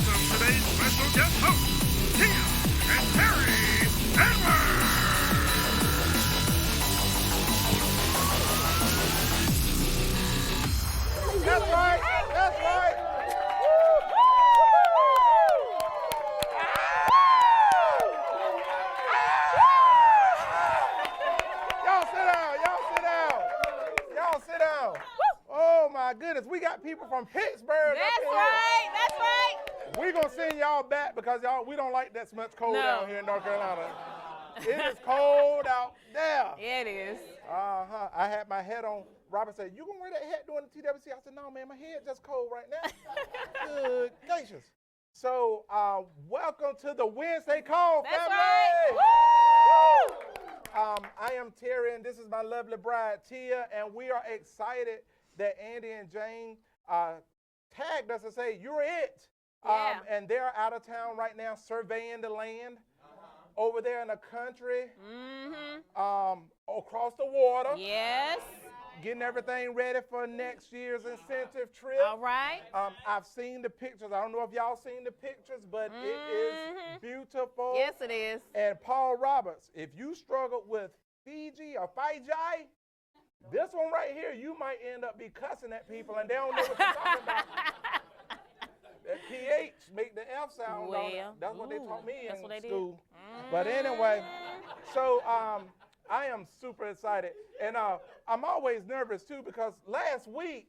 welcome today's special guest hosts, Tia and Terry Edwards. That's right. That's right. Y'all sit down. Y'all sit down. Y'all sit down. Oh my goodness, we got people from Pittsburgh. That's right. That's right. We're gonna send y'all back because we don't like that much cold down here in North Carolina. It is cold out there. Yeah, it is. I had my hat on. Robert said, "You gonna wear that hat during the TWC?" I said, "No, man, my head just cold right now." Good gracious. So, welcome to the Wednesday Call, That's family. right. Woo! I am Terry, and this is my lovely bride, Tia, and we are excited that Andy and Jane tagged us and say, "You're it." Yeah. And they're out of town right now surveying the land over there in the country, across the water. Yes. Getting everything ready for next year's incentive trip. All right. I've seen the pictures. I don't know if y'all seen the pictures, but it is beautiful. Yes, it is. And Paul Roberts, if you struggled with Fiji or Fiji, this one right here, you might end up be cussing at people and they don't know what you're talking about. That PH make the F sound on it. Well, That's what they taught me that's what in they school. But anyway, so I am super excited. And I'm always nervous too because last week,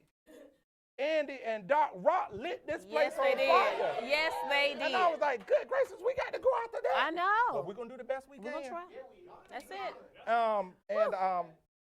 Andy and Doc Rock lit this place Yes, on they did. fire. Yes, they did. And I was like, good gracious, we got to go after that. I know. But we're going to do the best we We're can. gonna try. That's it.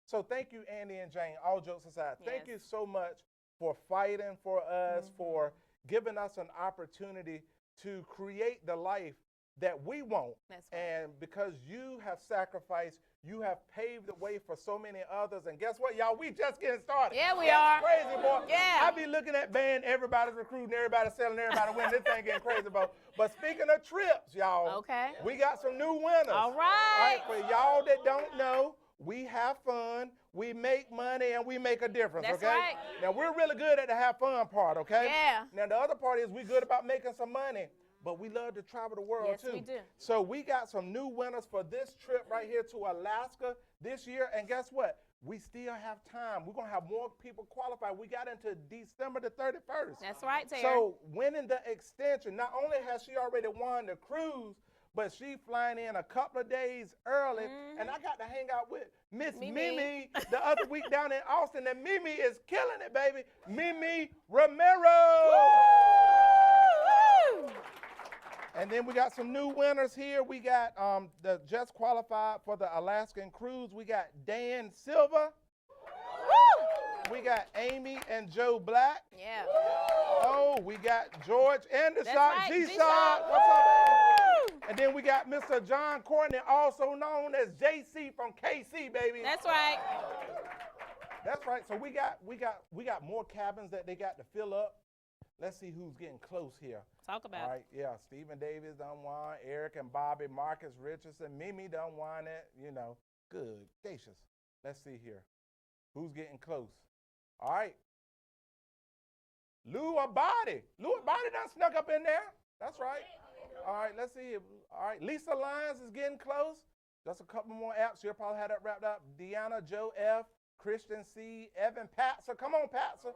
So thank you, Andy and Jane, all jokes aside. Thank Yes. you so much for fighting for us, for giving us an opportunity to create the life that we want. That's right. And because you have sacrificed, you have paved the way for so many others. And guess what, y'all? We just getting started. Yeah, we That's are. crazy, boy. Yeah. I be looking at band, everybody's recruiting, everybody's selling, everybody winning. This thing getting crazy, bro. But speaking of trips, y'all, Okay. we got some new winners. All All right. right, for y'all that don't know, we have fun, we make money, and we make a difference, That's okay? right. Now, we're really good at the have fun part, okay? Yeah. Now, the other part is we good about making some money, but we love to travel the world, Yes, too. we do. So we got some new winners for this trip right here to Alaska this year, and guess what? We still have time. We're going to have more people qualify. We got into December the 31st. That's right, Terry. So winning the extension, not only has she already won the cruise, but she flying in a couple of days early, and I got to hang out with Miss Mimi the other week down in Austin, and Mimi is killing it, baby. Mimi Romero. Woo! And then we got some new winners here. We got the just qualified for the Alaskan cruise. We got Dan Silva. Woo! We got Amy and Joe Black. Yeah. Oh, we got George Anderson, right, G-Shot. G-Shot. What's up, baby? Woo! And then we got Mr. John Courtney, also known as JC from KC, baby. That's right. That's right. So we got more cabins that they got to fill up. Let's see who's getting close here. Talk about All right, yeah. Stephen Davis done won. Eric and Bobby, Marcus Richardson, Mimi done won it. You know, good gracious. Let's see here. Who's getting close? All right. Lou Abadi. Lou Abadi done snuck up in there. That's right. All right, let's see. All right, Lisa Lyons is getting close. Just a couple more apps. She'll probably have that wrapped up. Deanna, Joe F., Christian C., Evan Patzer. Come on, Patzer.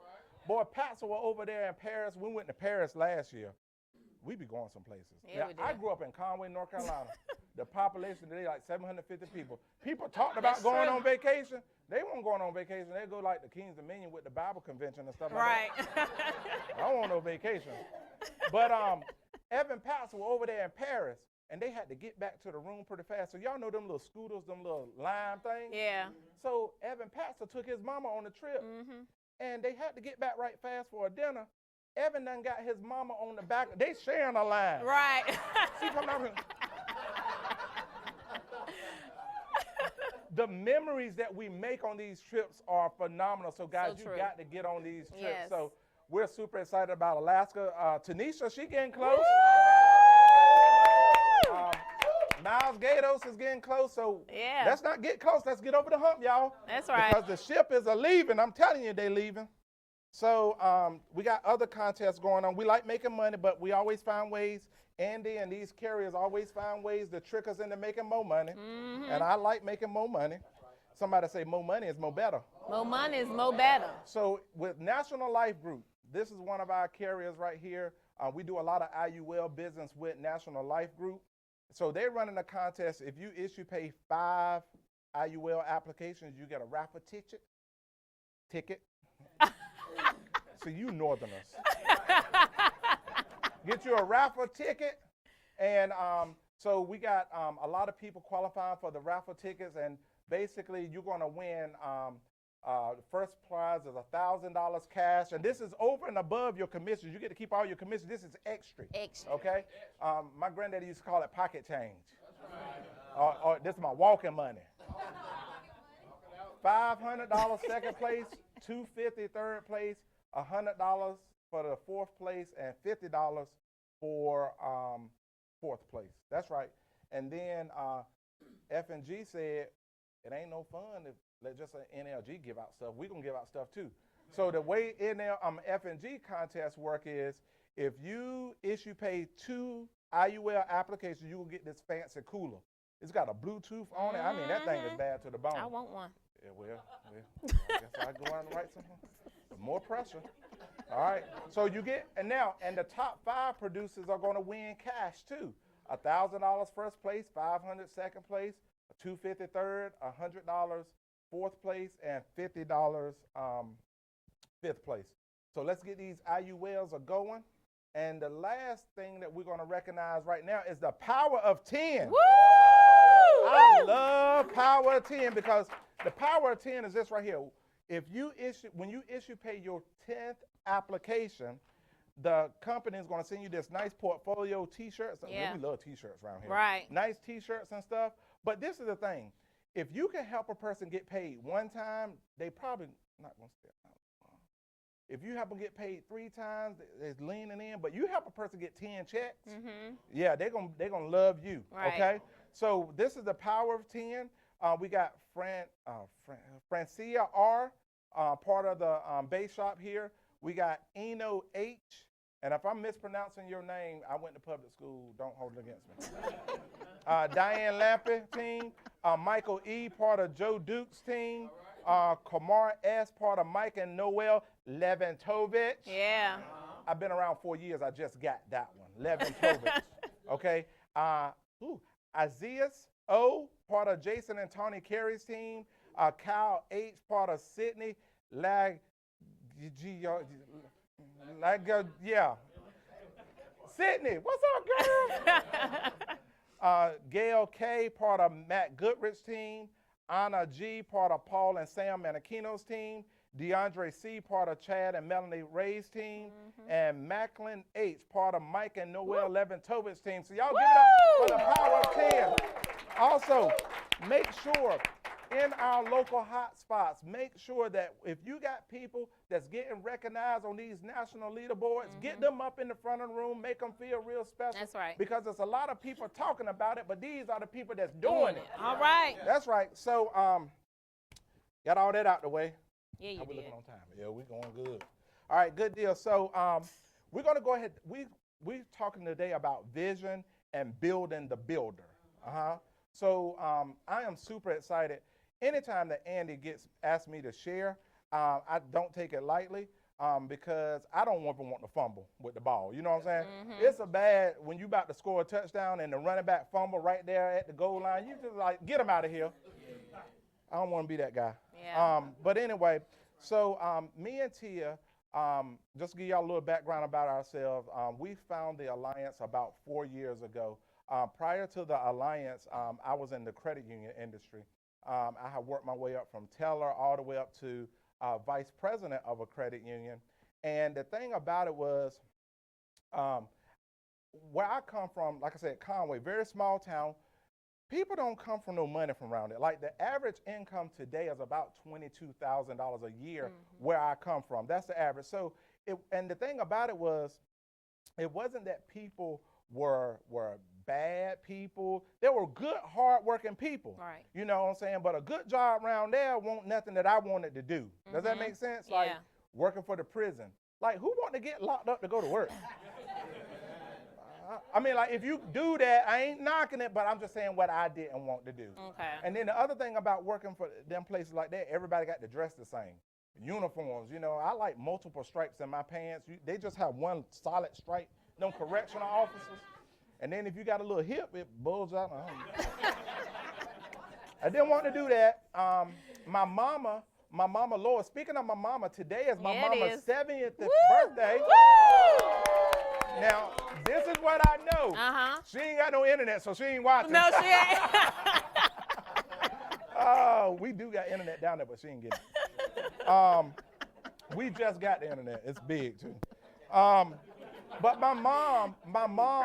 Boy, Patzer were over there in Paris. We went to Paris last year. We be going some places. Yeah, Now, we do. I grew up in Conway, North Carolina. The population today like 750 people. People talked about going on vacation. They weren't going on vacation. They go like the King's Dominion with the Bible convention and stuff like Right. that. I don't want no vacation. But Evan Patzer were over there in Paris, and they had to get back to the room pretty fast. So y'all know them little scooters, them little lime things? Yeah. So Evan Patzer took his mama on the trip, and they had to get back right fast for a dinner. Evan done got his mama on the back. They sharing a line. Right. She coming out here. The memories that we make on these trips are phenomenal. So guys, So you true. got to get on these trips. Yes. So we're super excited about Alaska. Tanisha, she getting close. Miles Gatos is getting close. So Yeah. let's not get close. Let's get over the hump, y'all. That's right. Because the ship is a leaving. I'm telling you, they leaving. So we got other contests going on. We like making money, but we always find ways. Andy and these carriers always find ways to trick us into making more money. And I like making more money. Somebody say more money is more better. More money is more better. So with National Life Group, this is one of our carriers right here. We do a lot of IUL business with National Life Group. So they're running a contest. If you pay 5 IUL applications, you get a raffle ticket. So you Northerners. Get you a raffle ticket. And so we got a lot of people qualifying for the raffle tickets. And basically, you're going to win. The first prize is $1,000 cash. And this is over and above your commissions. You get to keep all your commissions. This is extra. Extra. Okay? My granddaddy used to call it pocket change. Or this is my walking money. $500 second place, $250 third place, $100 for the fourth place, and $50 for fourth place. That's right. And then F&G said, it ain't no fun if let just an NLG give out stuff. We're going to give out stuff too. So the way F&G contests work is if you pay 2 IUL applications, you will get this fancy cooler. It's got a Bluetooth on it. I mean, that thing is bad to the bone. I want one. Yeah, well, I guess I go out and write something. More pressure. All right. So you get, and the top 5 producers are going to win cash too. $1,000 first place, $500 second place, $250 third, $100 fourth place, and $50 fifth place. So let's get these IULs going. And the last thing that we're going to recognize right now is the power of 10. Woo! I love power of 10 because the power of 10 is this right here. When you pay your 10th application, the company is going to send you this nice portfolio T-shirts. Yeah. We love T-shirts around here. Right. Nice T-shirts and stuff. But this is the thing. If you can help a person get paid one time, they probably not going to stay out. If you help them get paid 3 times, it's leaning in. But you help a person get 10 checks, yeah, they're gonna love you. Right. Okay. So this is the power of 10. We got Francia R, part of the base shop here. We got Eno H, and if I'm mispronouncing your name, I went to public school. Don't hold it against me. Diane Lampy team. Michael E, part of Joe Duke's team. Kamar S, part of Mike and Noel Leventovich. Yeah. I've been around 4 years. I just got that one. Leventovich. Okay. Azias O, part of Jason and Tony Carey's team. Kyle H, part of Sydney Sydney, what's up, girl? Gail K, part of Matt Goodrich's team. Anna G, part of Paul and Sam Manakino's team. DeAndre C, part of Chad and Melanie Ray's team. And Macklin H, part of Mike and Noel Leventovich's team. So y'all give it up for the power of 10. Also, make sure in our local hot spots, make sure that if you got people that's getting recognized on these national leaderboards, get them up in the front of the room, make them feel real special. That's right. Because there's a lot of people talking about it, but these are the people that's doing it. All right. That's right. So, got all that out the way. Yeah, you How we did. looking on time? Yeah, we're going good. All right, good deal. So, we're going to go ahead. We're talking today about vision and building the builder. So, I am super excited. Anytime that Andy asked me to share, I don't take it lightly because I don't want to fumble with the ball. You know what I'm saying? It's a bad when you about to score a touchdown and the running back fumble right there at the goal line. You just like, get him out of here. I don't want to be that guy. Yeah. But anyway, so me and Tia, just to give y'all a little background about ourselves, we found the Alliance about 4 years ago. Prior to the Alliance, I was in the credit union industry. I have worked my way up from teller all the way up to vice president of a credit union. And the thing about it was, where I come from, like I said, Conway, very small town. People don't come from no money from around it. Like the average income today is about $22,000 a year where I come from. That's the average. So, and the thing about it was, it wasn't that people were bad people. They were good, hard-working people. Right. You know what I'm saying? But a good job around there won't nothing that I wanted to do. Does that make sense? Yeah. Like working for the prison. Like, who want to get locked up to go to work? I mean, like, if you do that, I ain't knocking it, but I'm just saying what I didn't want to do. Okay. And then the other thing about working for them places like that, everybody got to dress the same. Uniforms, you know, I like multiple stripes in my pants. They just have one solid stripe, them correctional officers. And then if you got a little hip, it bulges out. I didn't want to do that. My mama, Lord, speaking of my mama, today is my mama's 70th birthday. Woo! Now, this is what I know. She ain't got no internet, so she ain't watching. No, she ain't. Oh, we do got internet down there, but she ain't getting it. We just got the internet. It's big, too. But my mom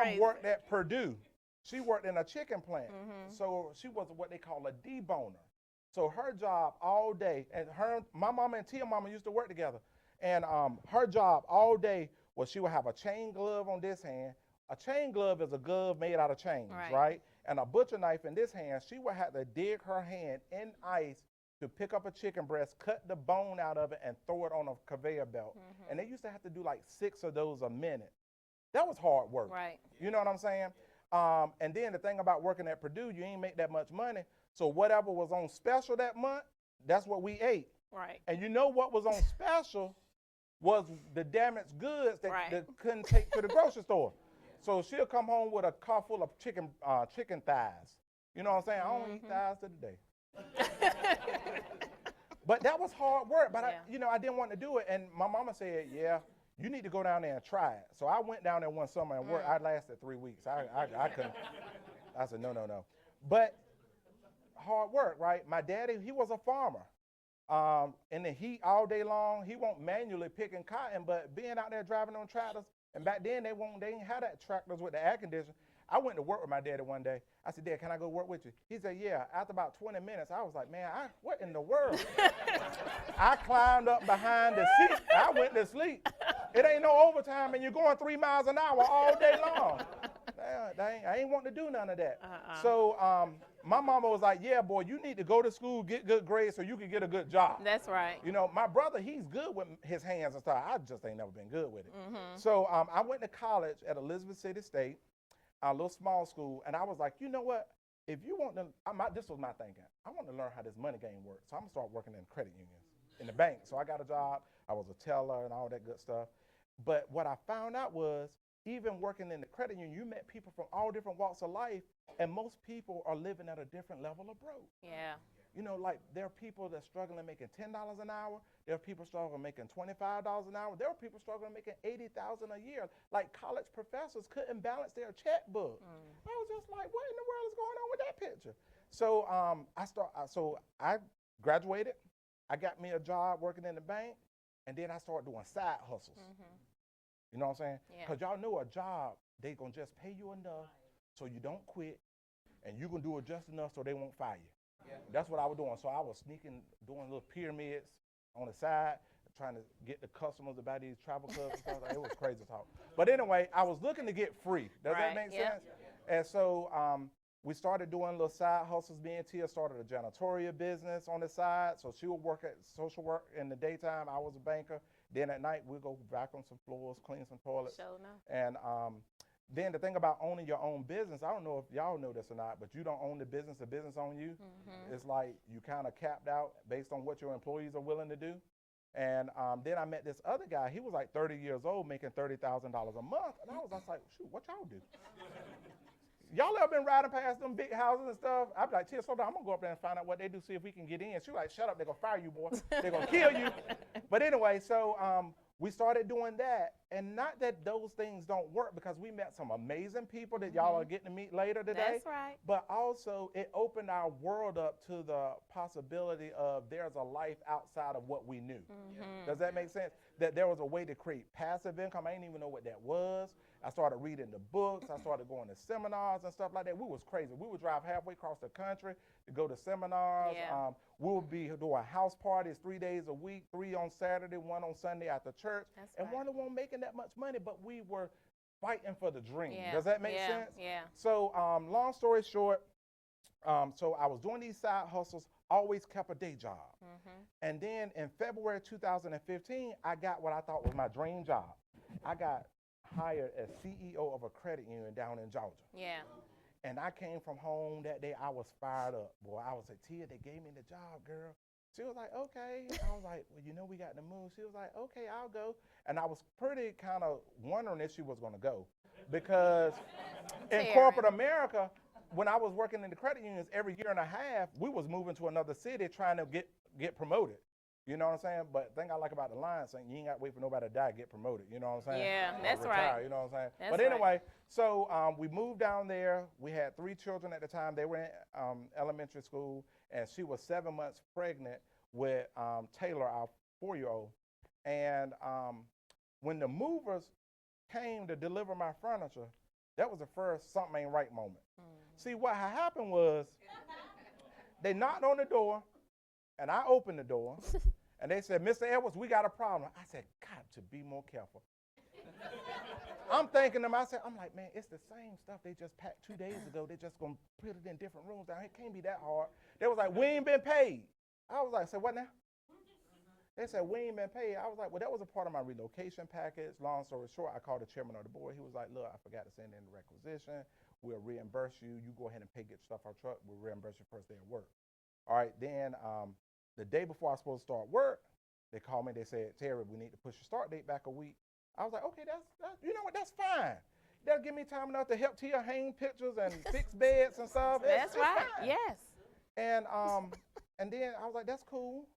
Crazy. worked at Purdue. She worked in a chicken plant. So she was what they call a deboner. So her job all day, and my mama and Tia mama used to work together. And her job all day was she would have a chain glove on this hand. A chain glove is a glove made out of chains, right? And a butcher knife in this hand. She would have to dig her hand in ice to pick up a chicken breast, cut the bone out of it, and throw it on a conveyor belt. And they used to have to do like 6 of those a minute. That was hard work. Right. You know what I'm saying? And then the thing about working at Purdue, you ain't make that much money. So whatever was on special that month, that's what we ate. Right. And you know what was on special was the damaged goods that, Right. that couldn't take to the grocery store. So she'll come home with a car full of chicken thighs. You know what I'm saying? I don't eat thighs to the day. But that was hard work. But I didn't want to do it. And my mama said, yeah, you need to go down there and try it. So I went down there one summer and worked. I lasted 3 weeks. I couldn't. I said, no. But hard work, right? My daddy, he was a farmer. In the heat all day long, he won't manually picking cotton, but being out there driving on tractors, and back then they didn't have that tractors with the air conditioner. I went to work with my daddy one day. I said, Dad, can I go work with you? He said, yeah. After about 20 minutes, I was like, man, what in the world? I climbed up behind the seat. I went to sleep. It ain't no overtime, and you're going 3 miles an hour all day long. I ain't want to do none of that. So my mama was like, yeah, boy, you need to go to school, get good grades so you can get a good job. That's right. You know, my brother, he's good with his hands and stuff. I just ain't never been good with it. So I went to college at Elizabeth City State, a little small school, and I was like, you know what? If you want to, this was my thinking. I want to learn how this money game works. So I'm going to start working in credit unions, in the bank. So I got a job. I was a teller and all that good stuff. But what I found out was, even working in the credit union, you met people from all different walks of life, and most people are living at a different level of broke. Yeah. You know, like there are people that are struggling making $10 an hour. There are people struggling making $25 an hour. There are people struggling making $80,000 a year. Like college professors couldn't balance their checkbook. I was just like, what in the world is going on with that picture? So I graduated. I got me a job working in the bank, and then I started doing side hustles. You know what I'm saying? Because y'all know a job, they going to just pay you enough so you don't quit, and you going to do it just enough so they won't fire you. That's what I was doing. So I was sneaking, doing little pyramids on the side, trying to get the customers to buy these travel clubs and stuff. It was crazy talk. But anyway, I was looking to get free. Does that make sense? And so we started doing little side hustles. Me and Tia started a janitorial business on the side. So she would work at social work in the daytime. I was a banker. Then at night, we'd go back on some floors, clean some toilets. And then the thing about owning your own business, I don't know if y'all know this or not, but you don't own the business owns you. It's like you kind of capped out based on what your employees are willing to do. And then I met this other guy. He was like 30 years old, making $30,000 a month. And I was just like, shoot, what y'all do? Y'all ever been riding past them big houses and stuff? I'd be like, Tia, so I'm going to go up there and find out what they do, see if we can get in. She was like, shut up, they're going to fire you, boy. They're going to kill you. But anyway, so we started doing that. And not that those things don't work, because we met some amazing people that y'all are getting to meet later today. That's right. But also, it opened our world up to the possibility of there's a life outside of what we knew. Does that make sense? That there was a way to create passive income. I didn't even know what that was. I started reading the books. I started going to seminars and stuff like that. We was crazy. We would drive halfway across the country to go to seminars. We would be doing house parties 3 days a week, 3 on Saturday, 1 on Sunday after church. And one of them making that much money, but we were fighting for the dream. Does that make sense? So long story short, So I was doing these side hustles, always kept a day job. And then in February 2015, I got what I thought was my dream job. I got hired as CEO of a credit union down in Georgia. Yeah. And I came from home that day, I was fired up. Boy, I was like, Tia, they gave me the job, girl. She was like, okay. I was like, well, you know, we got to move. She was like, okay, I'll go. And I was pretty kind of wondering if she was going to go. Because in corporate America, when I was working in the credit unions, every year and a half, we was moving to another city trying to get promoted. You know what I'm saying? But the thing I like about the Lions saying, you ain't got to wait for nobody to die to get promoted. You know what I'm saying? Yeah, that's retire, right. You know what I'm saying? That's but anyway, so we moved down there. We had 3 children at the time. They were in elementary school, and she was 7 months pregnant with Taylor, our 4-year-old. And when the movers came to deliver my furniture, that was the first something ain't right moment. See, what had happened was they knocked on the door, and I opened the door, and they said, Mr. Edwards, we got a problem. I said, got to be more careful. I'm thinking to myself, I'm like, man, it's the same stuff they just packed 2 days ago. They just going to put it in different rooms down here. It can't be that hard. They was like, we ain't been paid. I was like, say what now? They said, we ain't been paid. I was like, well, that was a part of my relocation package. Long story short, I called the chairman of the board. He was like, look, I forgot to send in the requisition. We'll reimburse you. You go ahead and get your stuff out truck. We'll reimburse you first day of work. All right, then the day before I was supposed to start work, they called me. They said, Terry, we need to push your start date back a week. I was like, okay, that's you know what, that's fine. That'll give me time enough to help Tia hang pictures and fix beds and stuff. That's right, fine. yes. And then I was like, that's cool.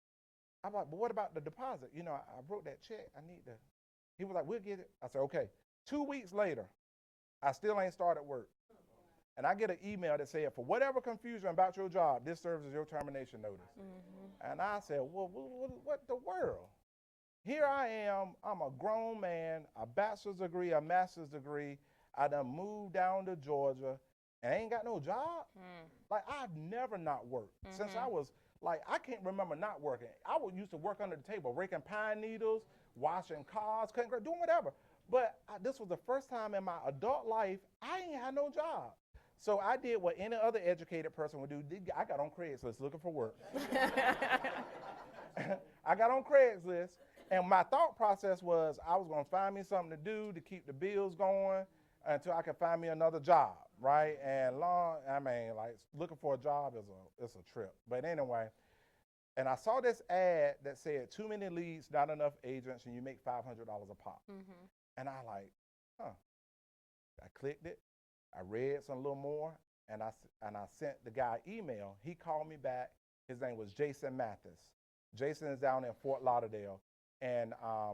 I'm like, but what about the deposit? You know, I wrote that check. I need to. He was like, we'll get it. I said, okay. 2 weeks later, I still ain't started work. And I get an email that said, for whatever confusion about your job, this serves as your termination notice. And I said, well, what the world? Here I am. I'm a grown man, a bachelor's degree, a master's degree. I done moved down to Georgia and I ain't got no job. Like, I've never not worked since I was, like, I can't remember not working. I used to work under the table, raking pine needles, washing cars, doing whatever. But this was the first time in my adult life I ain't had no job. So I did what any other educated person would do. I got on Craigslist looking for work. I got on Craigslist, and my thought process was I was going to find me something to do to keep the bills going until I could find me another job, right? And looking for a job is a trip. But anyway, and I saw this ad that said, too many leads, not enough agents, and you make $500 a pop. And I I clicked it. I read some little more, and I sent the guy an email. He called me back. His name was Jason Mathis. Jason is down in Fort Lauderdale. And I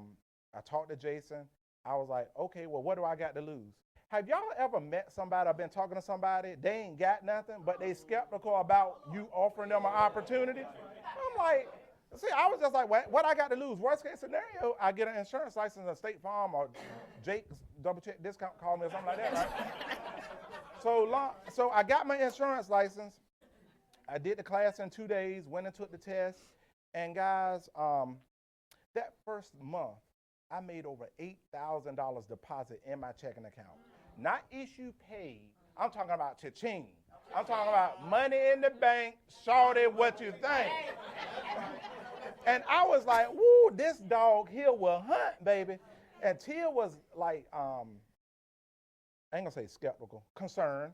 talked to Jason. I was like, okay, well, what do I got to lose? Have y'all ever met somebody or been talking to somebody, they ain't got nothing, but they skeptical about you offering them an opportunity? I'm like, see, I was just like, what I got to lose? Worst case scenario, I get an insurance license at State Farm or Jake's double check discount call me or something like that, right? So I got my insurance license. I did the class in 2 days, went and took the test. And guys, that first month, I made over $8,000 deposit in my checking account. Not issue paid. I'm talking about cha-ching. I'm talking about money in the bank, shorty, what you think? And I was like, woo, this dog here will hunt, baby. And Tia was like, I ain't gonna say skeptical, concerned.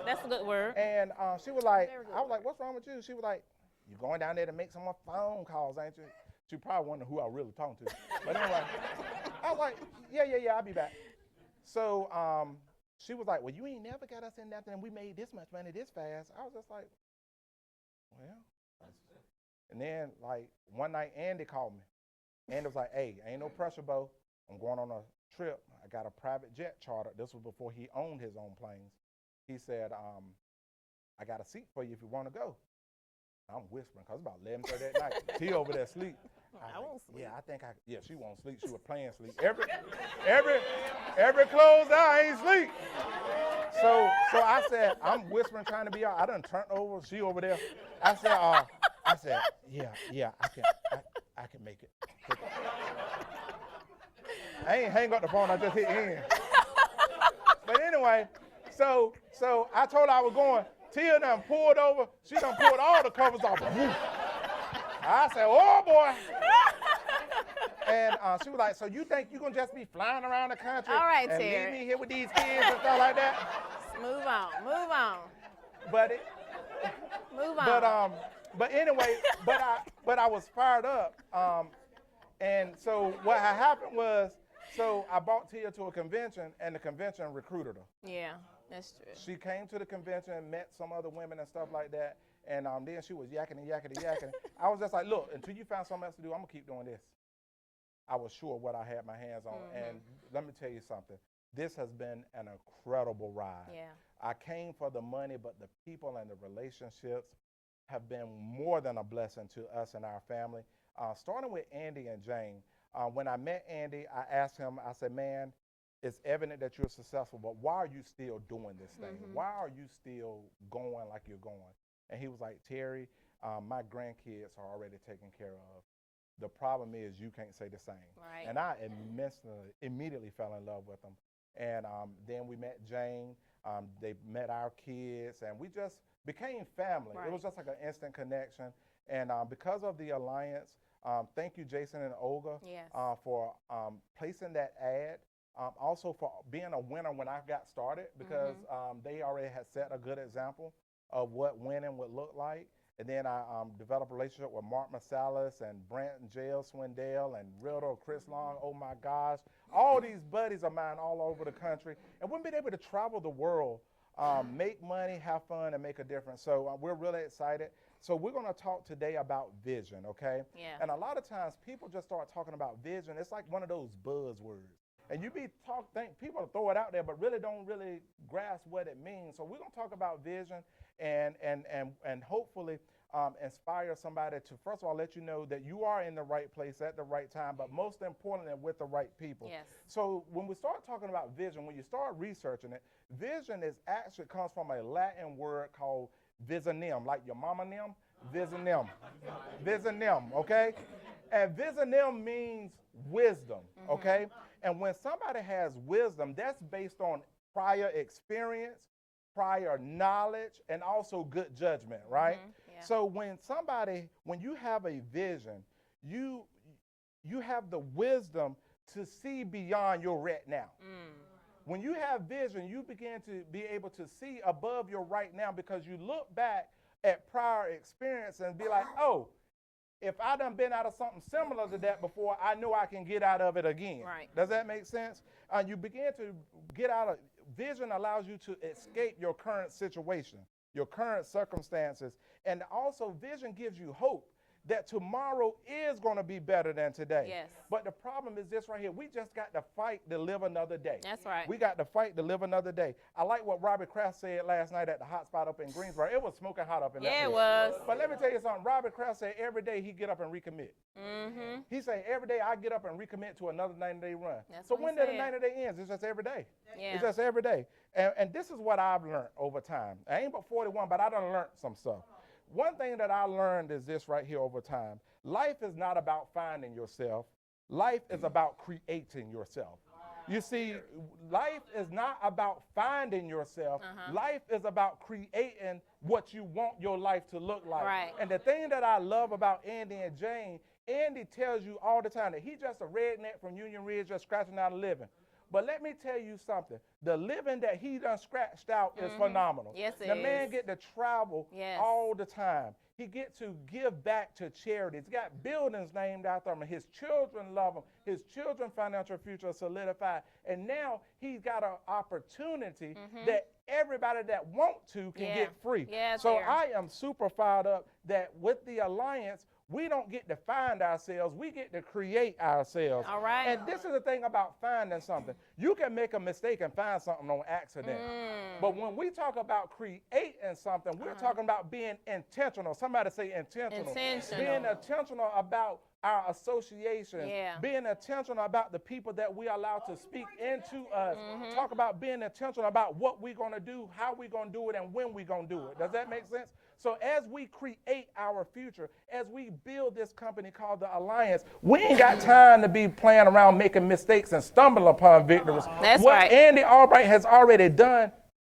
That's a good word. And she was like, I was like, what's wrong with you? She was like, you going down there to make some more phone calls, ain't you? She probably wondered who I really talking to. But anyway, I was like, yeah, I'll be back. So she was like, well, you ain't never got us in nothing and we made this much money this fast. I was just like, well. And then like one night, Andy called me. Andy was like, hey, ain't no pressure, Bo. I'm going on a trip. I got a private jet charter. This was before he owned his own planes. He said, I got a seat for you if you want to go. I'm whispering because it's about 11:30 at night. Tia over there asleep. I won't sleep. Yeah, she won't sleep. She was playing sleep. Every close out, I ain't sleep. So I said, I'm whispering, trying to be out. I done turned over. She over there. I said, yeah, I can make it. I ain't hang up the phone. I just hit end. But anyway, so I told her I was going. Tia done pulled over. She done pulled all the covers off. Woof. I said, oh, boy. And she was like, so you think you're going to just be flying around the country All right, and Terry. leave me here with these kids and stuff like that? Move on. But anyway, but I was fired up. And so what had happened was, so I brought Tia to a convention, and the convention recruited her. Yeah, that's true. She came to the convention, met some other women and stuff like that, and then she was yakking. I was just like, look, until you find something else to do, I'm going to keep doing this. I was sure what I had my hands on, and let me tell you something. This has been an incredible ride. Yeah. I came for the money, but the people and the relationships have been more than a blessing to us and our family. Starting with Andy and Jane, when I met Andy, I asked him, I said, man, it's evident that you're successful, but why are you still doing this thing? Why are you still going like you're going? And he was like, Terry, my grandkids are already taken care of. The problem is you can't say the same. Right. And I immediately fell in love with them. And then we met Jane. They met our kids, and we just became family. Right. It was just like an instant connection. And because of the alliance, thank you, Jason and Olga, Yes. for placing that ad. Also for being a winner when I got started, because they already had set a good example of what winning would look like. And then I developed a relationship with Mark Marsalis and Brent and Jail Swindell and Rildo, Chris Long. Oh my gosh. All these buddies of mine all over the country. And we've been able to travel the world, make money, have fun, and make a difference. So we're really excited. So we're going to talk today about vision, okay? Yeah. And a lot of times people just start talking about vision. It's like one of those buzzwords. And you think people throw it out there, but really don't really grasp what it means. So we're going to talk about vision and hopefully inspire somebody to, first of all, let you know that you are in the right place at the right time, but most importantly, with the right people. Yes. So when we start talking about vision, when you start researching it, vision actually comes from a Latin word called visionem, like your mama nem, visionem, visionem, okay? And visionem means wisdom, okay? And when somebody has wisdom, that's based on prior experience, prior knowledge, and also good judgment, right? Yeah. So when you have a vision, you have the wisdom to see beyond your right now. When you have vision, you begin to be able to see above your right now, because you look back at prior experience and be like, oh, if I done been out of something similar to that before, I know I can get out of it again. Right. Does that make sense? You begin to get out of, vision allows you to escape your current situation, your current circumstances. And also vision gives you hope that tomorrow is going to be better than today. Yes. But the problem is this right here. We just got to fight to live another day. That's right. We got to fight to live another day. I like what Robert Kraft said last night at the hot spot up in Greensboro. It was smoking hot up in that Yeah, it place. was. But let me tell you something. Robert Kraft said every day he get up and recommit. He said every day I get up and recommit to another 90-day run. That's So what he when did the said. 90-day ends? It's just every day. Yeah. It's just every day. And this is what I've learned over time. I ain't but 41, but I done learned some stuff. One thing that I learned is this right here over time. Life is not about finding yourself. Life is about creating yourself. You see, life is not about finding yourself. Life is about creating what you want your life to look like. Right. And the thing that I love about Andy and Jane, Andy tells you all the time that he's just a redneck from Union Ridge just scratching out a living. But let me tell you something. The living that he done scratched out is phenomenal. Yes, it The man is. get to travel Yes. all the time. He get to give back to charities. He's got buildings named after him. His children love him. His children's financial future is solidified. And now he's got an opportunity that everybody that want to can Yeah. get free. Yeah, so there. I am super fired up that with the Alliance, we don't get to find ourselves. We get to create ourselves. All right. And this is the thing about finding something. You can make a mistake and find something on accident. But when we talk about creating something, we're talking about being intentional. Somebody say intentional. Intentional. Being intentional about our associations. Yeah. Being intentional about the people that we allow to speak into us. Talk about being intentional about what we're going to do, how we're going to do it, and when we're going to do it. Does that make sense? So as we create our future, as we build this company called the Alliance, we ain't got time to be playing around making mistakes and stumbling upon victories. That's what right. Andy Albright has already done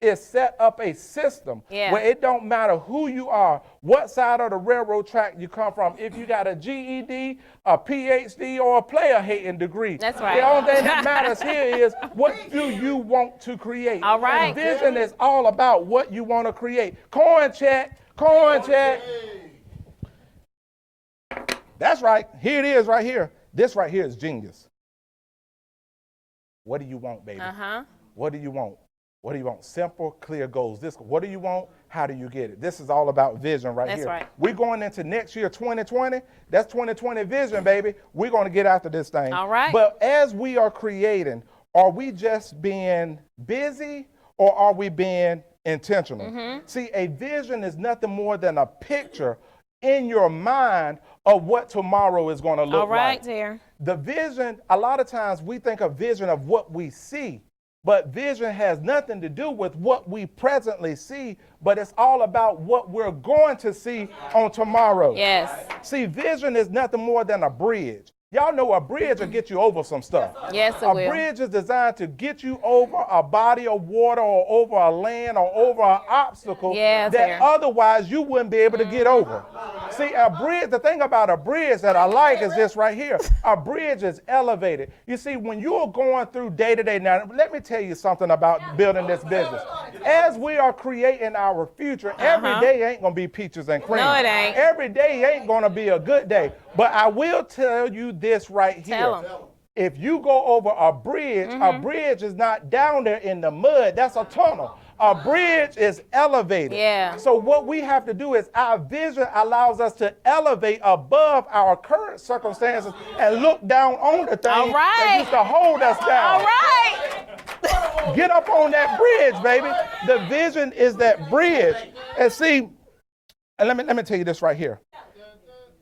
is set up a system where it don't matter who you are, what side of the railroad track you come from, if you got a GED, a PhD, or a player-hating degree. That's right. The only thing that matters here is what do you want to create. All right. And vision is all about what you want to create. Coin check, coin check. That's right. Here it is right here. This right here is genius. What do you want, baby? What do you want? What do you want? Simple, clear goals. What do you want? How do you get it? This is all about vision right here. That's right. We're going into next year, 2020. That's 2020 vision, baby. We're going to get after this thing. All right. But as we are creating, are we just being busy or are we being intentional? See, a vision is nothing more than a picture in your mind of what tomorrow is going to look like. All right, dear. The vision, a lot of times we think of vision of what we see, but vision has nothing to do with what we presently see, but it's all about what we're going to see on tomorrow. Yes. See, vision is nothing more than a bridge. Y'all know a bridge will get you over some stuff. Yes, it will. will. A bridge is designed to get you over a body of water or over a land or over an obstacle that otherwise you wouldn't be able to get over. See, a bridge, the thing about a bridge that I like is this right here. A bridge is elevated. You see, when you're going through day to day, now let me tell you something about building this business. As we are creating our future, every day ain't going to be peaches and cream. No, it ain't. Every day ain't going to be a good day. But I will tell you this right here. Tell 'em. If you go over a bridge is not down there in the mud. That's a tunnel. A bridge is elevated. Yeah. So what we have to do is our vision allows us to elevate above our current circumstances and look down on the thing that used to hold us down. All right. Get up on that bridge, baby. The vision is that bridge. And see, and let me tell you this right here.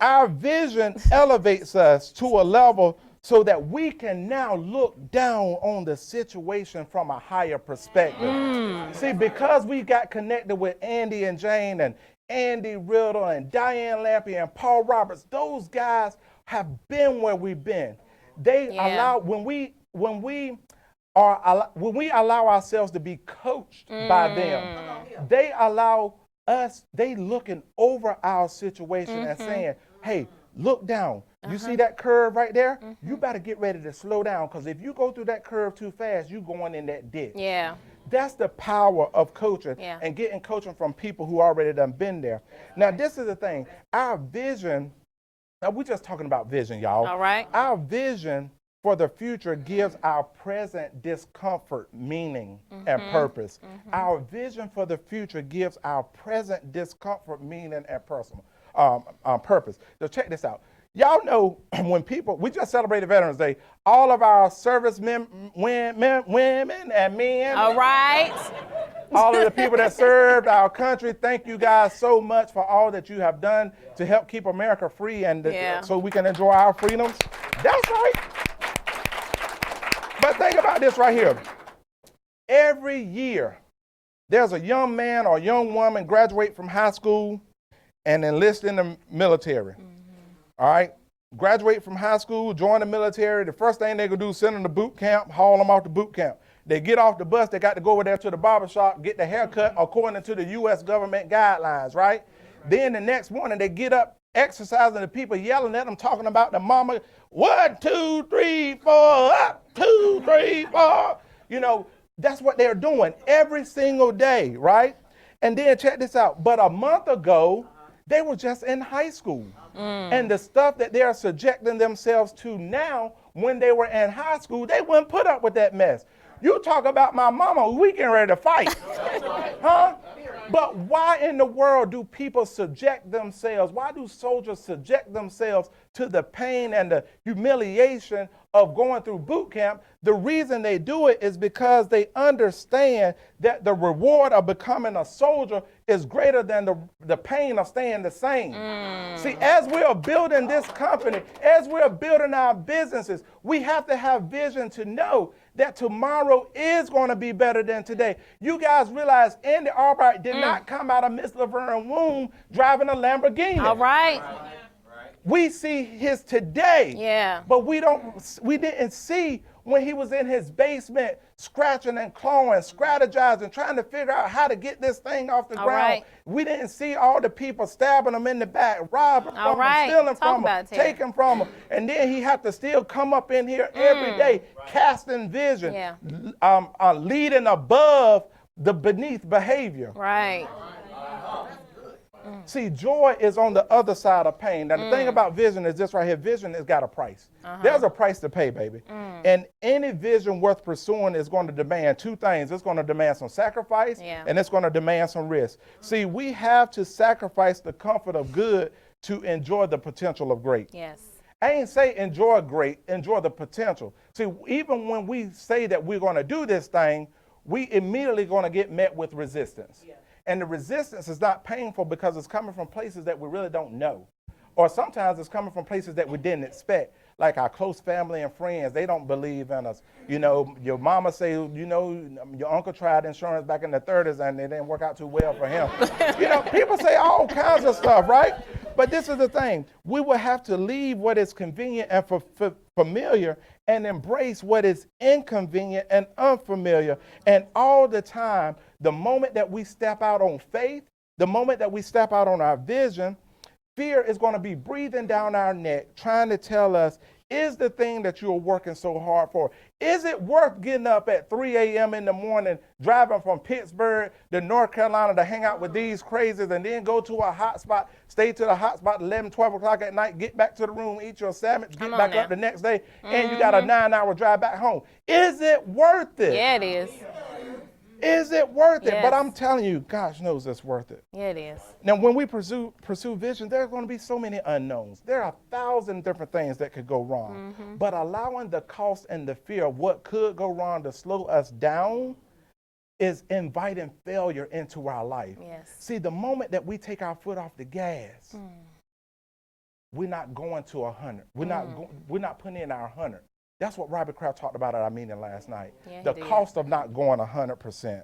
Our vision elevates us to a level so that we can now look down on the situation from a higher perspective. See, because we got connected with Andy and Jane and Andy Riddle and Diane Lampy and Paul Roberts, those guys have been where we've been. They allow, when we allow ourselves to be coached by them, they allow us, they looking over our situation and saying, hey, look down. You see that curve right there? You better get ready to slow down, because if you go through that curve too fast, you're going in that ditch. Yeah. That's the power of coaching and getting coaching from people who already done been there. Now, this is the thing. Our vision, now we're just talking about vision, y'all. All right. Our vision for the future gives our present discomfort meaning and purpose. Our vision for the future gives our present discomfort meaning and purpose. So check this out. Y'all know when people, we just celebrated Veterans Day, all of our service women and men. All right. All of the people that served our country, thank you guys so much for all that you have done to help keep America free and so we can enjoy our freedoms. That's right. But think about this right here. Every year, there's a young man or young woman graduate from high school and enlist in the military. All right? Graduate from high school, join the military. The first thing they're going to do is send them to boot camp, haul them off to boot camp. They get off the bus, they got to go over there to the barbershop, get the haircut according to the U.S. government guidelines, right? Then the next morning, they get up, exercising, the people yelling at them, talking about the mama, 1, 2, 3, 4, up, 2, 3, 4. You know, that's what they're doing every single day, right? And then check this out. But a month ago, they were just in high school. And the stuff that they're subjecting themselves to now, when they were in high school, they wouldn't put up with that mess. You talk about my mama, we getting ready to fight. Huh? But why in the world do people subject themselves? Why do soldiers subject themselves to the pain and the humiliation of going through boot camp? The reason they do it is because they understand that the reward of becoming a soldier is greater than the pain of staying the same. See, as we are building this company, as we are building our businesses, we have to have vision to know that tomorrow is going to be better than today. You guys realize Andy Albright did not come out of Miss Laverne's womb driving a Lamborghini. All right. We see his today, but we didn't see when he was in his basement scratching and clawing, strategizing, trying to figure out how to get this thing off the All ground. right. We didn't see all the people stabbing him in the back, robbing All from right. him, stealing Talk from about him, it, Terry. taking from him. And then he had to still come up in here every day, casting vision, Yeah. leading above the beneath behavior. Right. See, joy is on the other side of pain. Now, the thing about vision is this right here. Vision has got a price. There's a price to pay, baby. And any vision worth pursuing is going to demand two things. It's going to demand some sacrifice, Yeah. and it's going to demand some risk. See, we have to sacrifice the comfort of good to enjoy the potential of great. Yes. I ain't say enjoy great, enjoy the potential. See, even when we say that we're going to do this thing, we immediately going to get met with resistance. Yeah. And the resistance is not painful because it's coming from places that we really don't know. Or sometimes it's coming from places that we didn't expect, like our close family and friends. They don't believe in us. You know, your mama say, you know, your uncle tried insurance back in the 30s and it didn't work out too well for him. You know, people say all kinds of stuff, right? But this is the thing. We will have to leave what is convenient and familiar and embrace what is inconvenient and unfamiliar. And all the time, the moment that we step out on faith, the moment that we step out on our vision, fear is going to be breathing down our neck, trying to tell us, is the thing that you're working so hard for, is it worth getting up at 3 a.m. in the morning, driving from Pittsburgh to North Carolina to hang out with these crazies and then go to a hot spot, stay to the hot spot 11, 12 o'clock at night, get back to the room, eat your sandwich, get back up the next day, and you got a 9-hour drive back home. Is it worth it? Yeah, it is. Is it worth it? Yes. But I'm telling you, gosh knows it's worth it. Yeah, it is. Now, when we pursue vision, there are going to be so many unknowns. There are 1,000 different things that could go wrong. But allowing the cost and the fear of what could go wrong to slow us down is inviting failure into our life. Yes. See, the moment that we take our foot off the gas, we're not going to 100. We're not putting in our 100. That's what Robert Kraft talked about at our meeting last night. Yeah, the he did. cost of not going 100%.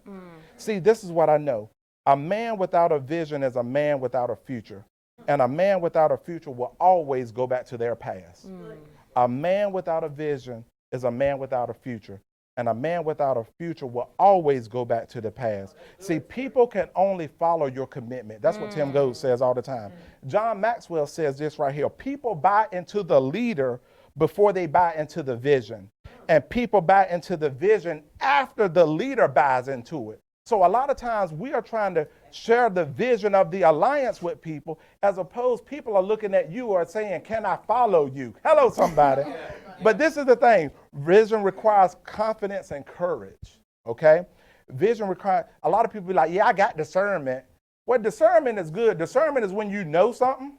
See, this is what I know. A man without a vision is a man without a future. And a man without a future will always go back to their past. A man without a vision is a man without a future. And a man without a future will always go back to the past. See, people can only follow your commitment. That's what Tim Goad says all the time. John Maxwell says this right here. People buy into the leader before they buy into the vision. And people buy into the vision after the leader buys into it. So a lot of times we are trying to share the vision of the alliance with people, as opposed people are looking at you or saying, can I follow you? Hello, somebody. But this is the thing. Vision requires confidence and courage, okay? Vision requires, a lot of people be like, yeah, I got discernment. Well, discernment is good. Discernment is when you know something,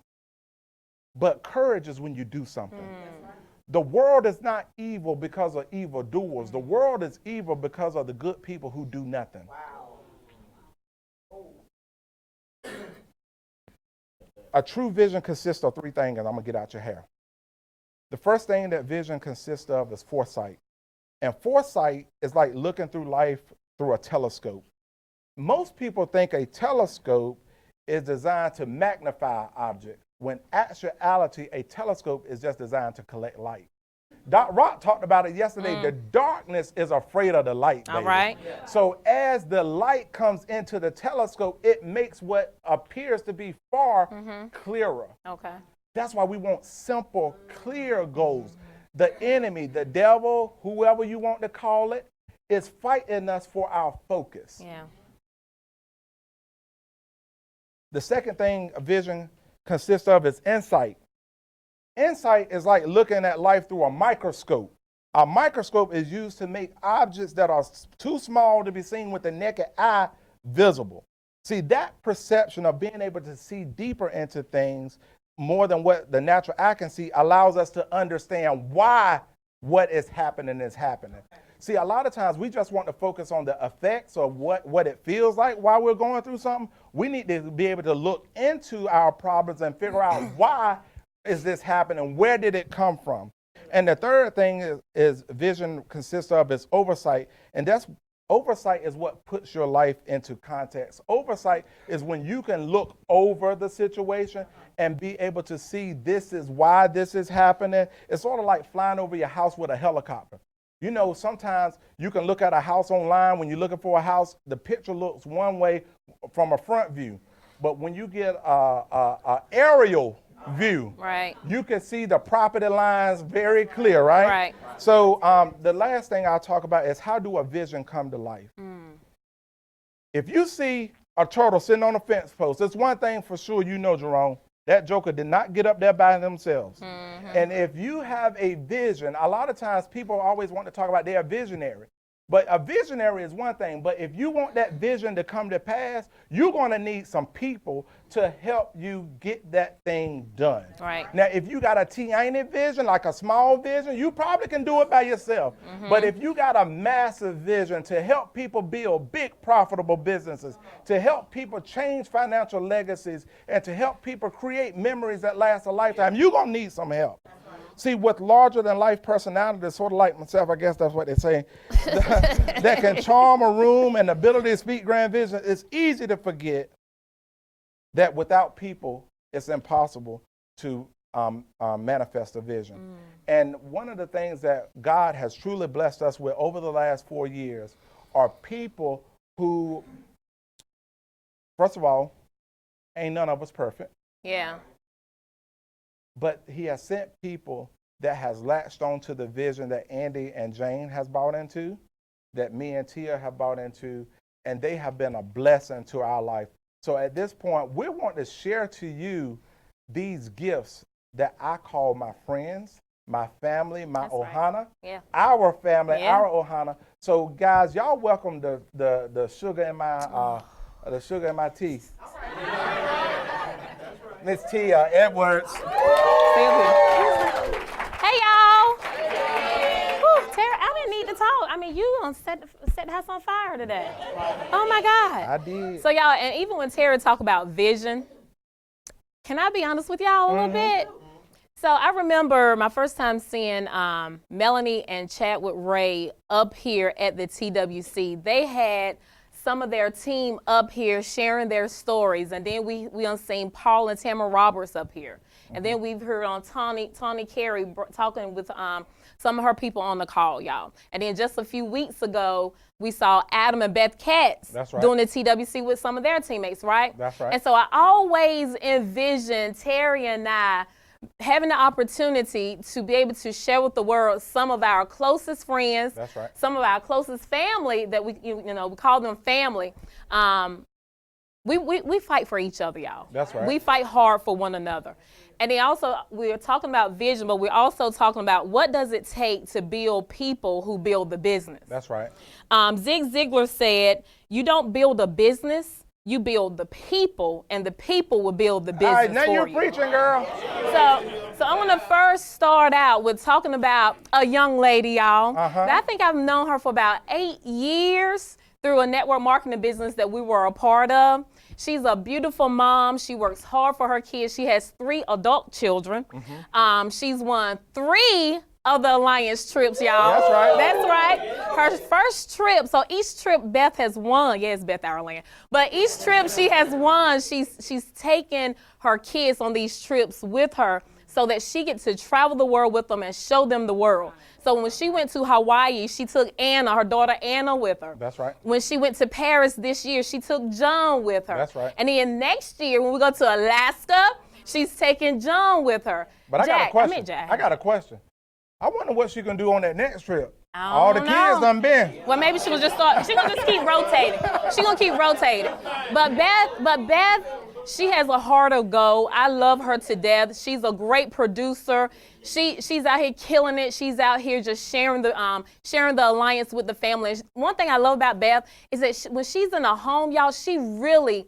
but courage is when you do something. The world is not evil because of evildoers. The world is evil because of the good people who do nothing. A true vision consists of three things, and I'm going to get out your hair. The first thing that vision consists of is foresight. And foresight is like looking through life through a telescope. Most people think a telescope is designed to magnify objects, when actuality, a telescope is just designed to collect light. Doc Rock talked about it yesterday. The darkness is afraid of the light, baby. All right. So as the light comes into the telescope, it makes what appears to be far clearer. Okay. That's why we want simple, clear goals. The enemy, the devil, whoever you want to call it, is fighting us for our focus. Yeah. The second thing a vision consists of is insight. Insight is like looking at life through a microscope. A microscope is used to make objects that are too small to be seen with the naked eye visible. See, that perception of being able to see deeper into things more than what the natural eye can see allows us to understand why what is happening is happening. See, a lot of times we just want to focus on the effects of what it feels like while we're going through something. We need to be able to look into our problems and figure out why is this happening? Where did it come from? And the third thing is vision consists of is oversight. And that's oversight is what puts your life into context. Oversight is when you can look over the situation and be able to see this is why this is happening. It's sort of like flying over your house with a helicopter. You know, sometimes you can look at a house online. When you're looking for a house, the picture looks one way from a front view. But when you get a aerial view, Right. you can see the property lines very clear, right? Right. So the last thing I'll talk about is how do a vision come to life? If you see a turtle sitting on a fence post, it's one thing for sure you know, Jerome, that joker did not get up there by themselves. And if you have a vision, a lot of times people always want to talk about they're a visionary. But a visionary is one thing, but if you want that vision to come to pass, you're going to need some people to help you get that thing done. Right. Now, if you got a tiny vision, like a small vision, you probably can do it by yourself. But if you got a massive vision to help people build big, profitable businesses, to help people change financial legacies, and to help people create memories that last a lifetime, you're going to need some help. See, with larger than life personalities, sort of like myself, I guess that's what they say, that can charm a room and the ability to speak grand vision, it's easy to forget that without people, it's impossible to manifest a vision. And one of the things that God has truly blessed us with over the last 4 years are people who, first of all, ain't none of us perfect. Yeah. But he has sent people that has latched onto the vision that Andy and Jane has bought into, that me and Tia have bought into, and they have been a blessing to our life. So at this point, we want to share to you these gifts that I call my friends, my family, my That's Ohana, right. Yeah. our family, Yeah. our Ohana. So guys, y'all welcome the sugar in my tea. Miss Tia Edwards. Hey, y'all. Whew, Tara, I didn't need to talk. I mean, you gonna set the house on fire today. Oh, my God. I did. So, y'all, and even when Tara talk about vision, can I be honest with y'all a little bit? So I remember my first time seeing Melanie and Chadwick Ray up here at the TWC. They had some of their team up here sharing their stories, and then we seen Paul and Tamara Roberts up here, and then we've heard on Tawny Carey talking with some of her people on the call, y'all. And then just a few weeks ago, we saw Adam and Beth Katz doing the TWC with some of their teammates, right? That's right. And so I always envisioned Terry and I having the opportunity to be able to share with the world some of our closest friends, That's right. some of our closest family that we call them family. We fight for each other, y'all. That's right. We fight hard for one another. And then also, we're talking about vision, but we're also talking about what does it take to build people who build the business. That's right. Zig Ziglar said, you don't build a business, you build the people, and the people will build the business. All right, now for you're you. preaching, girl. So I'm gonna first start out with talking about a young lady, y'all. That I think I've known her for about 8 years through a network marketing business that we were a part of. She's a beautiful mom. She works hard for her kids. She has 3 adult children. She's won 3 of the Alliance trips, y'all. That's right. That's right. Her first trip, so each trip Beth has won. Yes, Beth Ireland. But each trip she has won, she's taken her kids on these trips with her so that she gets to travel the world with them and show them the world. So when she went to Hawaii, she took Anna, her daughter Anna, with her. That's right. When she went to Paris this year, she took John with her. That's right. And then next year, when we go to Alaska, she's taking John with her. But I got a question. I mean, Jack. I got a question. I wonder what she gonna do on that next trip. I don't know. Kids done been. Well, maybe she will just start. She gonna just keep rotating. She gonna keep rotating. But Beth, she has a heart of gold. I love her to death. She's a great producer. She's out here killing it. She's out here just sharing the alliance with the family. One thing I love about Beth is that when she's in a home, y'all, she really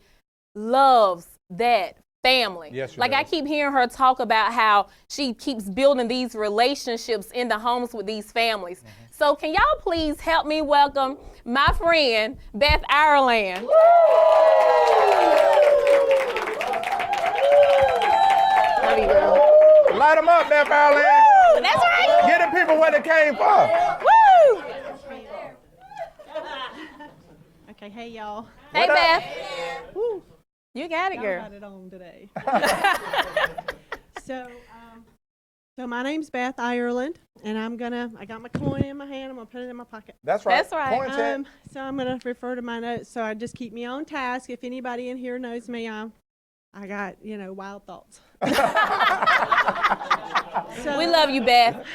loves that family. Yes, like I keep hearing her talk about how she keeps building these relationships in the homes with these families. So can y'all please help me welcome my friend, Beth Ireland. Love you, girl. Light them up, Beth Ireland. Woo, that's right. Get the people where they came from. Woo! Okay, hey y'all. Hey, What up? Beth. Woo. You got it, Y'all girl. got it on today. So So my name's Beth Ireland, and I got my coin in my hand. I'm gonna put it in my pocket. That's right. That's right. Coin check. So I'm gonna refer to my notes. So I just keep me on task. If anybody in here knows me, I got wild thoughts. So, We love you, Beth.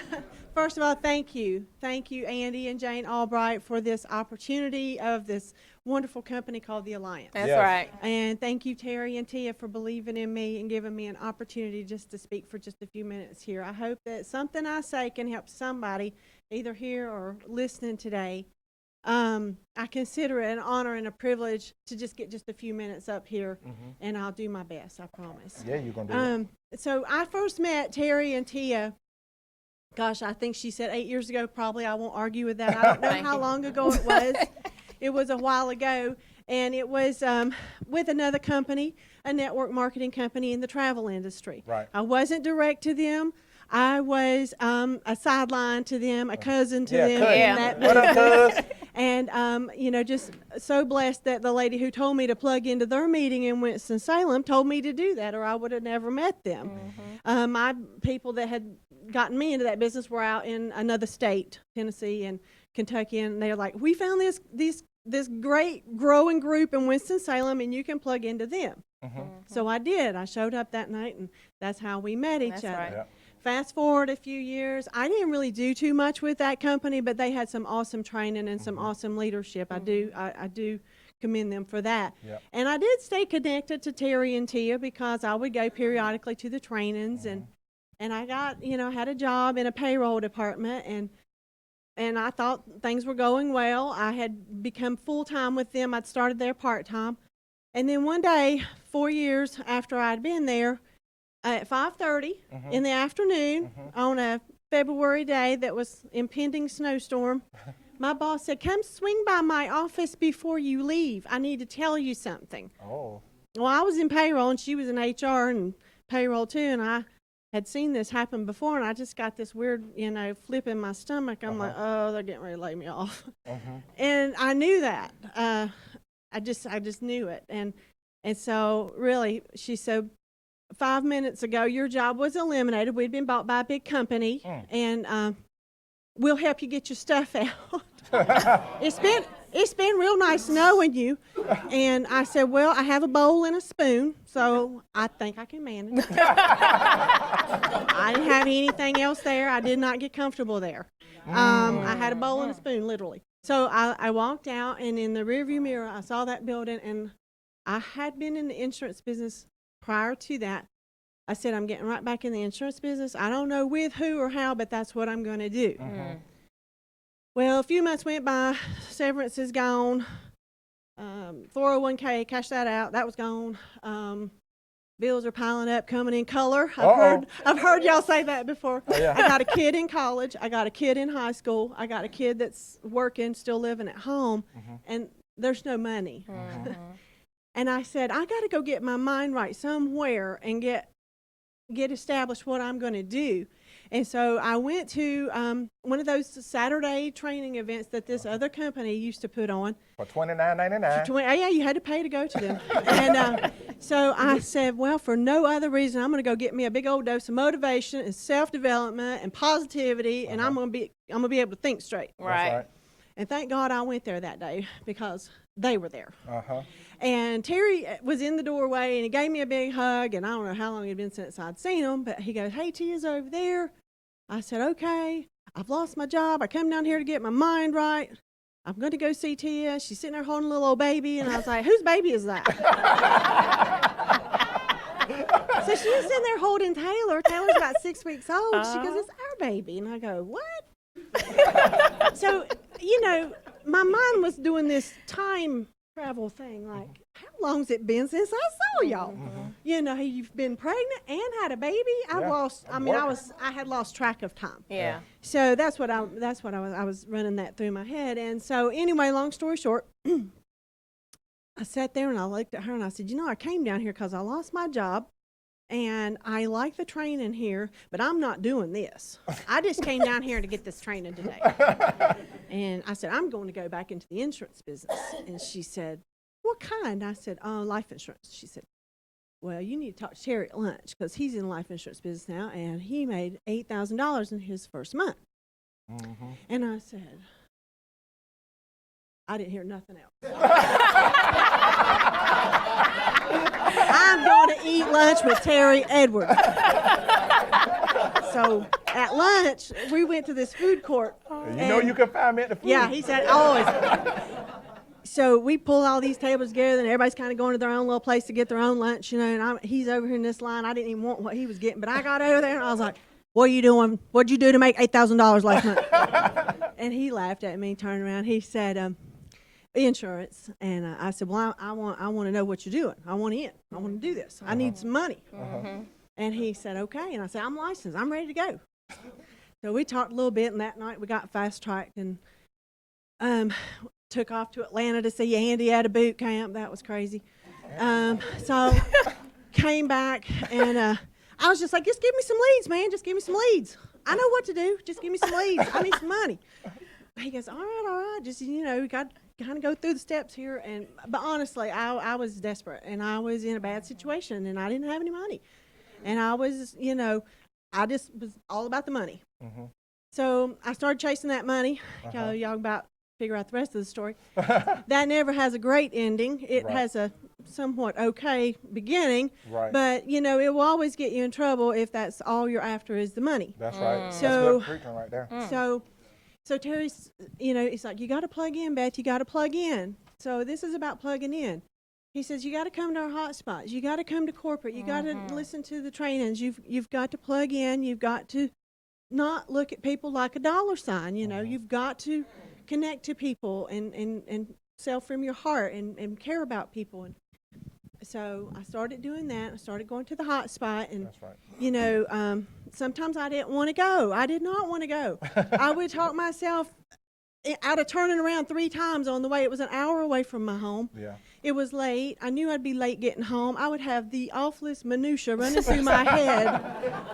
first of all, thank you, Andy and Jane Albright, for this opportunity of this wonderful company called the Alliance. That's Yes. right. And thank you, Terry and Tia, for believing in me and giving me an opportunity just to speak for just a few minutes here. I hope that something I say can help somebody, either here or listening today. I consider it an honor and a privilege to just get just a few minutes up here, and I'll do my best, I promise. Yeah, you're going to do it. So I first met Terry and Tia, gosh, I think she said 8 years ago, probably. I won't argue with that. I don't know Thank how you. long ago it was. It was a while ago, and it was with another company, a network marketing company in the travel industry. Right. I wasn't direct to them. I was a sideline to them, a cousin to them. cousin. Yeah. In that What up, business. cuz? And, just so blessed that the lady who told me to plug into their meeting in Winston-Salem told me to do that, or I would have never met them. My people that had gotten me into that business were out in another state, Tennessee and Kentucky, and they're like, we found this great growing group in Winston-Salem, and you can plug into them. So I did. I showed up that night, and that's how we met each That's other. right. Yeah. Fast forward a few years, I didn't really do too much with that company, but they had some awesome training and some awesome leadership. I do commend them for that. Yep. And I did stay connected to Terry and Tia because I would go periodically to the trainings, and I got, had a job in a payroll department, and I thought things were going well. I had become full-time with them. I'd started there part-time. And then one day, 4 years after I'd been there, at 5:30 in the afternoon on a February day that was impending snowstorm, my boss said, come swing by my office before you leave. I need to tell you something. Oh. Well, I was in payroll, and she was in HR and payroll too, and I had seen this happen before, and I just got this weird, flip in my stomach. I'm like, oh, they're getting ready to lay me off. And I knew that. I just knew it. And so really, she said, 5 minutes ago, your job was eliminated. We'd been bought by a big company, and we'll help you get your stuff out. It's been real nice knowing you. And I said, well, I have a bowl and a spoon, so I think I can manage. I didn't have anything else there. I did not get comfortable there. I had a bowl and a spoon, literally. So I walked out, and in the rearview mirror, I saw that building, and I had been in the insurance business prior to that. I said, I'm getting right back in the insurance business. I don't know with who or how, but that's what I'm going to do. Well, a few months went by. Severance is gone. 401k, cashed that out. That was gone. Bills are piling up, coming in color. I've heard y'all say that before. Oh, yeah. I got a kid in college. I got a kid in high school. I got a kid that's working, still living at home, and there's no money. And I said, I got to go get my mind right somewhere and get established what I'm going to do. And so I went to one of those Saturday training events that this other company used to put on. For $29.99. Yeah, you had to pay to go to them. And so I said, well, for no other reason, I'm going to go get me a big old dose of motivation and self-development and positivity, and I'm going to be able to think straight. Right. And thank God I went there that day because they were there. And Terry was in the doorway, and he gave me a big hug, and I don't know how long it had been since I'd seen him, but he goes, hey, Tia's over there. I said, okay, I've lost my job. I come down here to get my mind right. I'm going to go see Tia. She's sitting there holding a little old baby, and I was like, whose baby is that? So she was sitting there holding Taylor. Taylor's about 6 weeks old. She goes, it's our baby. And I go, what? So, my mind was doing this time travel thing, like, how long's it been since I saw y'all? You've been pregnant and had a baby. I had lost track of time. Yeah. So that's what I was running that through my head. And so anyway, long story short, I sat there and I looked at her and I said, I came down here because I lost my job. And I like the training here, but I'm not doing this. I just came down here to get this training today. And I said, I'm going to go back into the insurance business. And she said, what kind? I said, life insurance. She said, well, you need to talk to Terry at lunch because he's in the life insurance business now, and he made $8,000 in his first month. And I said, I didn't hear nothing else. I'm going to eat lunch with Terry Edwards. So at lunch, we went to this food court. You know you can find me at the food. Yeah, he said, always. So we pull all these tables together, and everybody's kind of going to their own little place to get their own lunch, and he's over here in this line. I didn't even want what he was getting, but I got over there, and I was like, what are you doing? What'd you do to make $8,000 last month? And he laughed at me, turned around. He said, insurance. And I said, well, I want to know what you're doing. I want in. I want to do this. I need some money. And he said, okay. And I said, I'm licensed. I'm ready to go. So we talked a little bit, and that night we got fast-tracked and took off to Atlanta to see Andy at a boot camp. That was crazy. So came back, and I was just like, just give me some leads, man. Just give me some leads. I know what to do. Just give me some leads. I need some money. He goes, all right. Just, we got to kind of go through the steps here. But honestly, I was desperate, and I was in a bad situation, and I didn't have any money. And I was, I just was all about the money. So I started chasing that money. Y'all about figure out the rest of the story. That never has a great ending. It has a somewhat okay beginning. But, it will always get you in trouble if that's all you're after is the money. That's right. So, that's good preaching right there. So Terry's, it's like, you got to plug in, Beth. You got to plug in. So this is about plugging in. He says, you got to come to our hot spots. You got to come to corporate. You got to listen to the trainings. You've got to plug in. You've got to not look at people like a dollar sign. You've got to connect to people and sell from your heart and care about people. And so I started doing that. I started going to the hot spot. And, sometimes I didn't want to go. I did not want to go. I would talk myself out of turning around 3 times on the way. It was an hour away from my home. Yeah. It was late. I knew I'd be late getting home. I would have the awfulest minutia running through my head.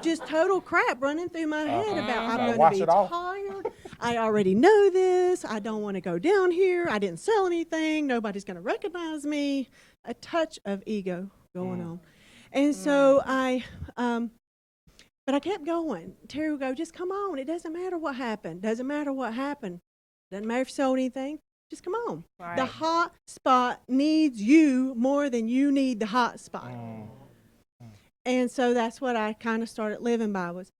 Just total crap running through my head about I'm going to be tired. I already know this. I don't want to go down here. I didn't sell anything. Nobody's going to recognize me. A touch of ego going on. And so but I kept going. Terry would go, just come on. It doesn't matter what happened. Doesn't matter what happened. Doesn't matter if you sold anything. Just come on. Right. The hot spot needs you more than you need the hot spot. And so that's what I kind of started living by was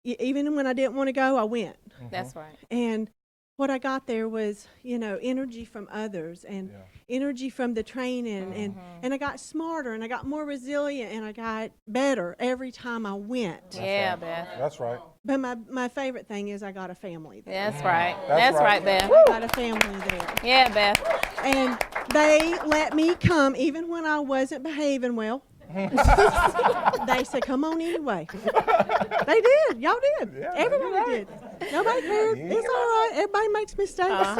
even when I didn't want to go, I went. That's right. And what I got there was, energy from others and energy from the training. And I got smarter and I got more resilient and I got better every time I went. Beth. That's right. But my favorite thing is I got a family there. That's right. That's right, Beth. I got a family there. Yeah, Beth. And they let me come even when I wasn't behaving well. They said, come on anyway. They did. Y'all did. Yeah, everybody did. Nobody cared. It's all right. Everybody makes mistakes.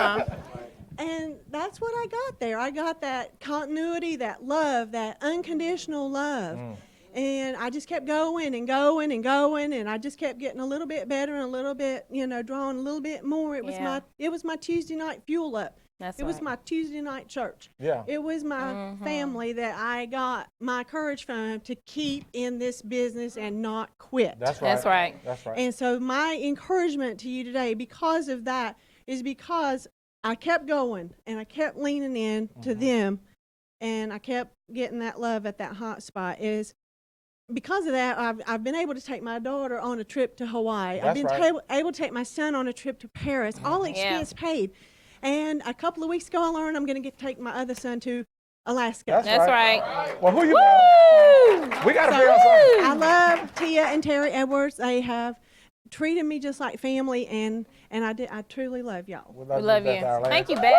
And that's what I got there. I got that continuity, that love, that unconditional love. And I just kept going and going and going, and I just kept getting a little bit better and a little bit, drawing a little bit more. It was my Tuesday night fuel up. It was my Tuesday night church. Yeah. It was my family that I got my courage from to keep in this business and not quit. That's right. That's right. That's right. And so my encouragement to you today, because of that, is because I kept going and I kept leaning in to them, and I kept getting that love at that hot spot. Is because of that, I've been able to take my daughter on a trip to Hawaii. That's I've been right. able to take my son on a trip to Paris, all expense paid. And a couple of weeks ago, I learned I'm going to take my other son to Alaska. That's right. Well, who you got? We got to figure out something. I love Tia and Terry Edwards. They have treated me just like family, and I truly love y'all. We love you. Thank you, Beth.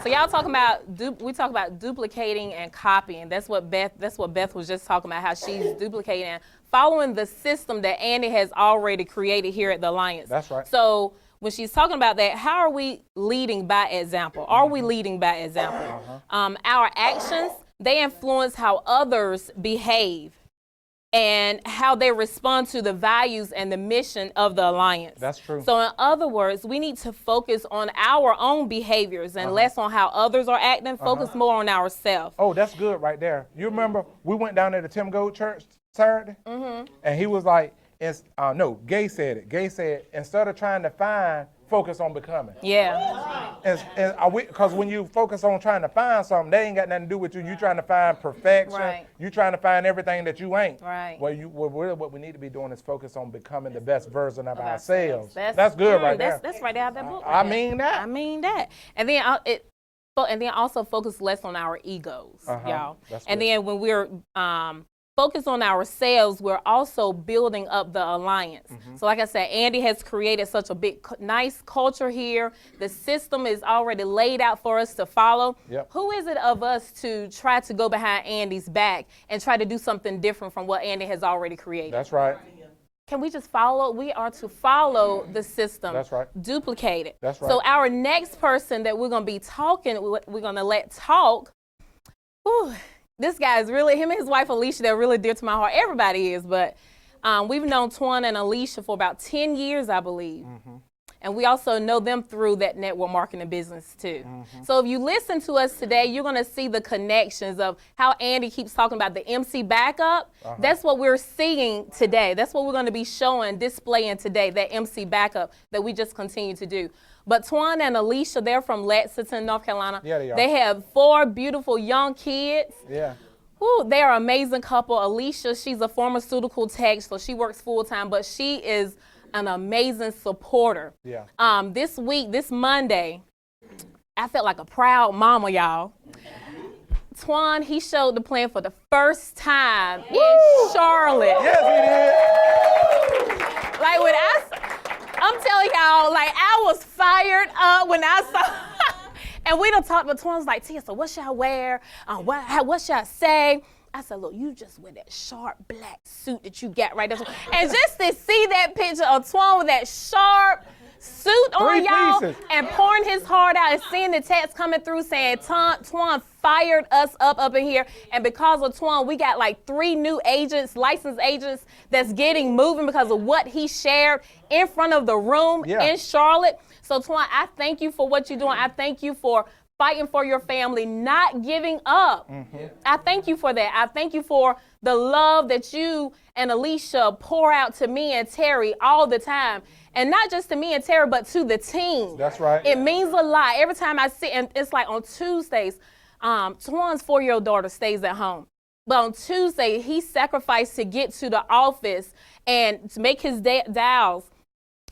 So y'all talking about we talk about duplicating and copying. That's what Beth was just talking about, how she's duplicating and following the system that Andy has already created here at the Alliance. That's right. So when she's talking about that, how are we leading by example? Are we leading by example? Our actions, they influence how others behave. and how they respond to the values and the mission of the Alliance. That's true. So in other words, we need to focus on our own behaviors and less on how others are acting, focus more on ourselves. Oh, that's good right there. You remember we went down there to Tim Gold Church Saturday? And he was like, no, Gay said it. Gay said, instead of trying to find, focus on becoming. Yeah. Because when you focus on trying to find something, they ain't got nothing to do with you. You trying to find perfection. Right. You trying to find everything that you ain't. Right. Well, really what we need to be doing is focus on becoming the best version of ourselves. That's good good right there. That's right out of that book. I mean that. I mean that. And then also focus less on our egos, y'all. That's and good. then when we're focus on ourselves, we're also building up the Alliance. So like I said, Andy has created such a big, nice culture here. The system is already laid out for us to follow. Yep. Who is it of us to try to go behind Andy's back and try to do something different from what Andy has already created? That's right. Can we just follow? We are to follow the system. That's right. Duplicate it. That's right. So our next person that we're going to be talking, we're going to let talk. Whew, this guy is really, him and his wife Alicia, they're really dear to my heart. Everybody is, but we've known Twan and Alicia for about 10 years, I believe. And we also know them through that network marketing business too. So if you listen to us today, you're gonna see the connections of how Andy keeps talking about the MC backup. That's what we're seeing today. That's what we're gonna be showing, displaying today, that MC backup that we just continue to do. But Twan and Alicia, they're from Lexington, North Carolina. Yeah, they are. They have 4 beautiful young kids. Yeah. Woo, they are an amazing couple. Alicia, she's a pharmaceutical tech, so she works full time, but she is an amazing supporter. Yeah. This Monday, I felt like a proud mama, y'all. Twan, he showed the plan for the first time in Charlotte. Yes, he did. Like when I'm telling y'all, like I was fired up when I saw, and we done talked, but Twan was like, Tia, so what should I wear? What should I say? I said, look, you just wear that sharp black suit that you got right there. And just to see that picture of Twan with that sharp suit on, y'all, pieces. and pouring his heart out and seeing the text coming through saying, Twan fired us up in here. And because of Twan, we got like 3 new agents, licensed agents that's getting moving because of what he shared in front of the room in Charlotte. So Twan, I thank you for what you're doing. I thank you for fighting for your family, not giving up. I thank you for that. I thank you for the love that you and Alicia pour out to me and Terry all the time. And not just to me and Terry, but to the team. That's right. It means a lot. Every time I see, and it's like on Tuesdays, Twan's 4-year-old daughter stays at home. But on Tuesday, he sacrificed to get to the office and to make his dials.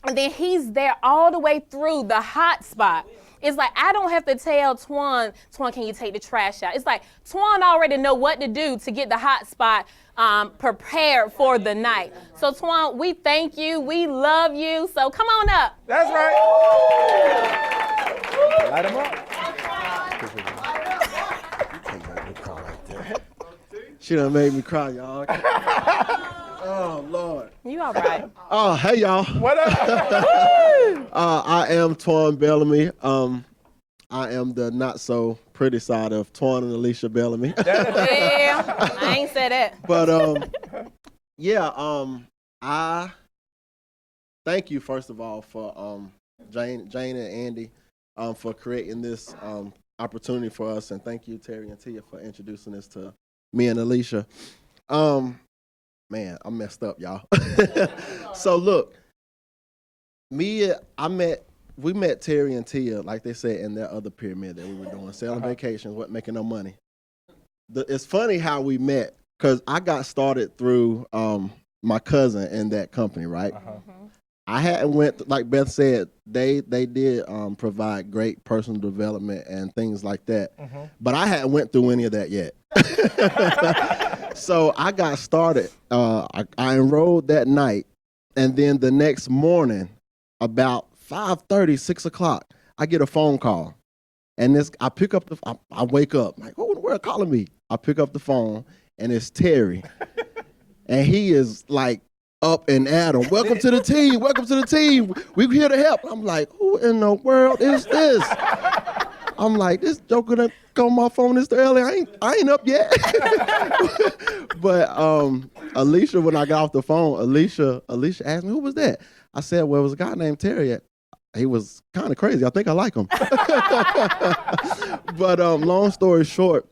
And then he's there all the way through the hot spot. It's like, I don't have to tell Twan, can you take the trash out? It's like, Twan already know what to do to get the hot spot prepared for the night. So Twan, we thank you. We love you. So come on up. That's right. Light him up. She done made me cry, y'all. Oh, Lord. You all right? Oh, hey, y'all. What up? I am Twan Bellamy. I am the not so pretty side of Twan and Alicia Bellamy. Yeah, I ain't said that. But I thank you first of all for Jane and Andy for creating this opportunity for us, and thank you Terry and Tia for introducing this to me and Alicia. Man, I'm messed up, y'all. So look, we met Terry and Tia, like they said, in their other pyramid that we were doing, selling vacations, making no money. It's funny how we met, because I got started through my cousin in that company, right? I hadn't went, like Beth said, they did provide great personal development and things like that, but I hadn't went through any of that yet. So I got started. I enrolled that night, and then the next morning, about 5:30, 6 o'clock, I get a phone call, and I pick up I wake up like, who in the world calling me? I pick up the phone, and it's Terry, and he is like up and at him. Welcome to the team. Welcome to the team. We're here to help. I'm like, who in the world is this? I'm like, this joker done called my phone this early. I ain't up yet. But Alicia, when I got off the phone, Alicia asked me, who was that? I said, well, it was a guy named Terry. He was kind of crazy. I think I like him. But long story short,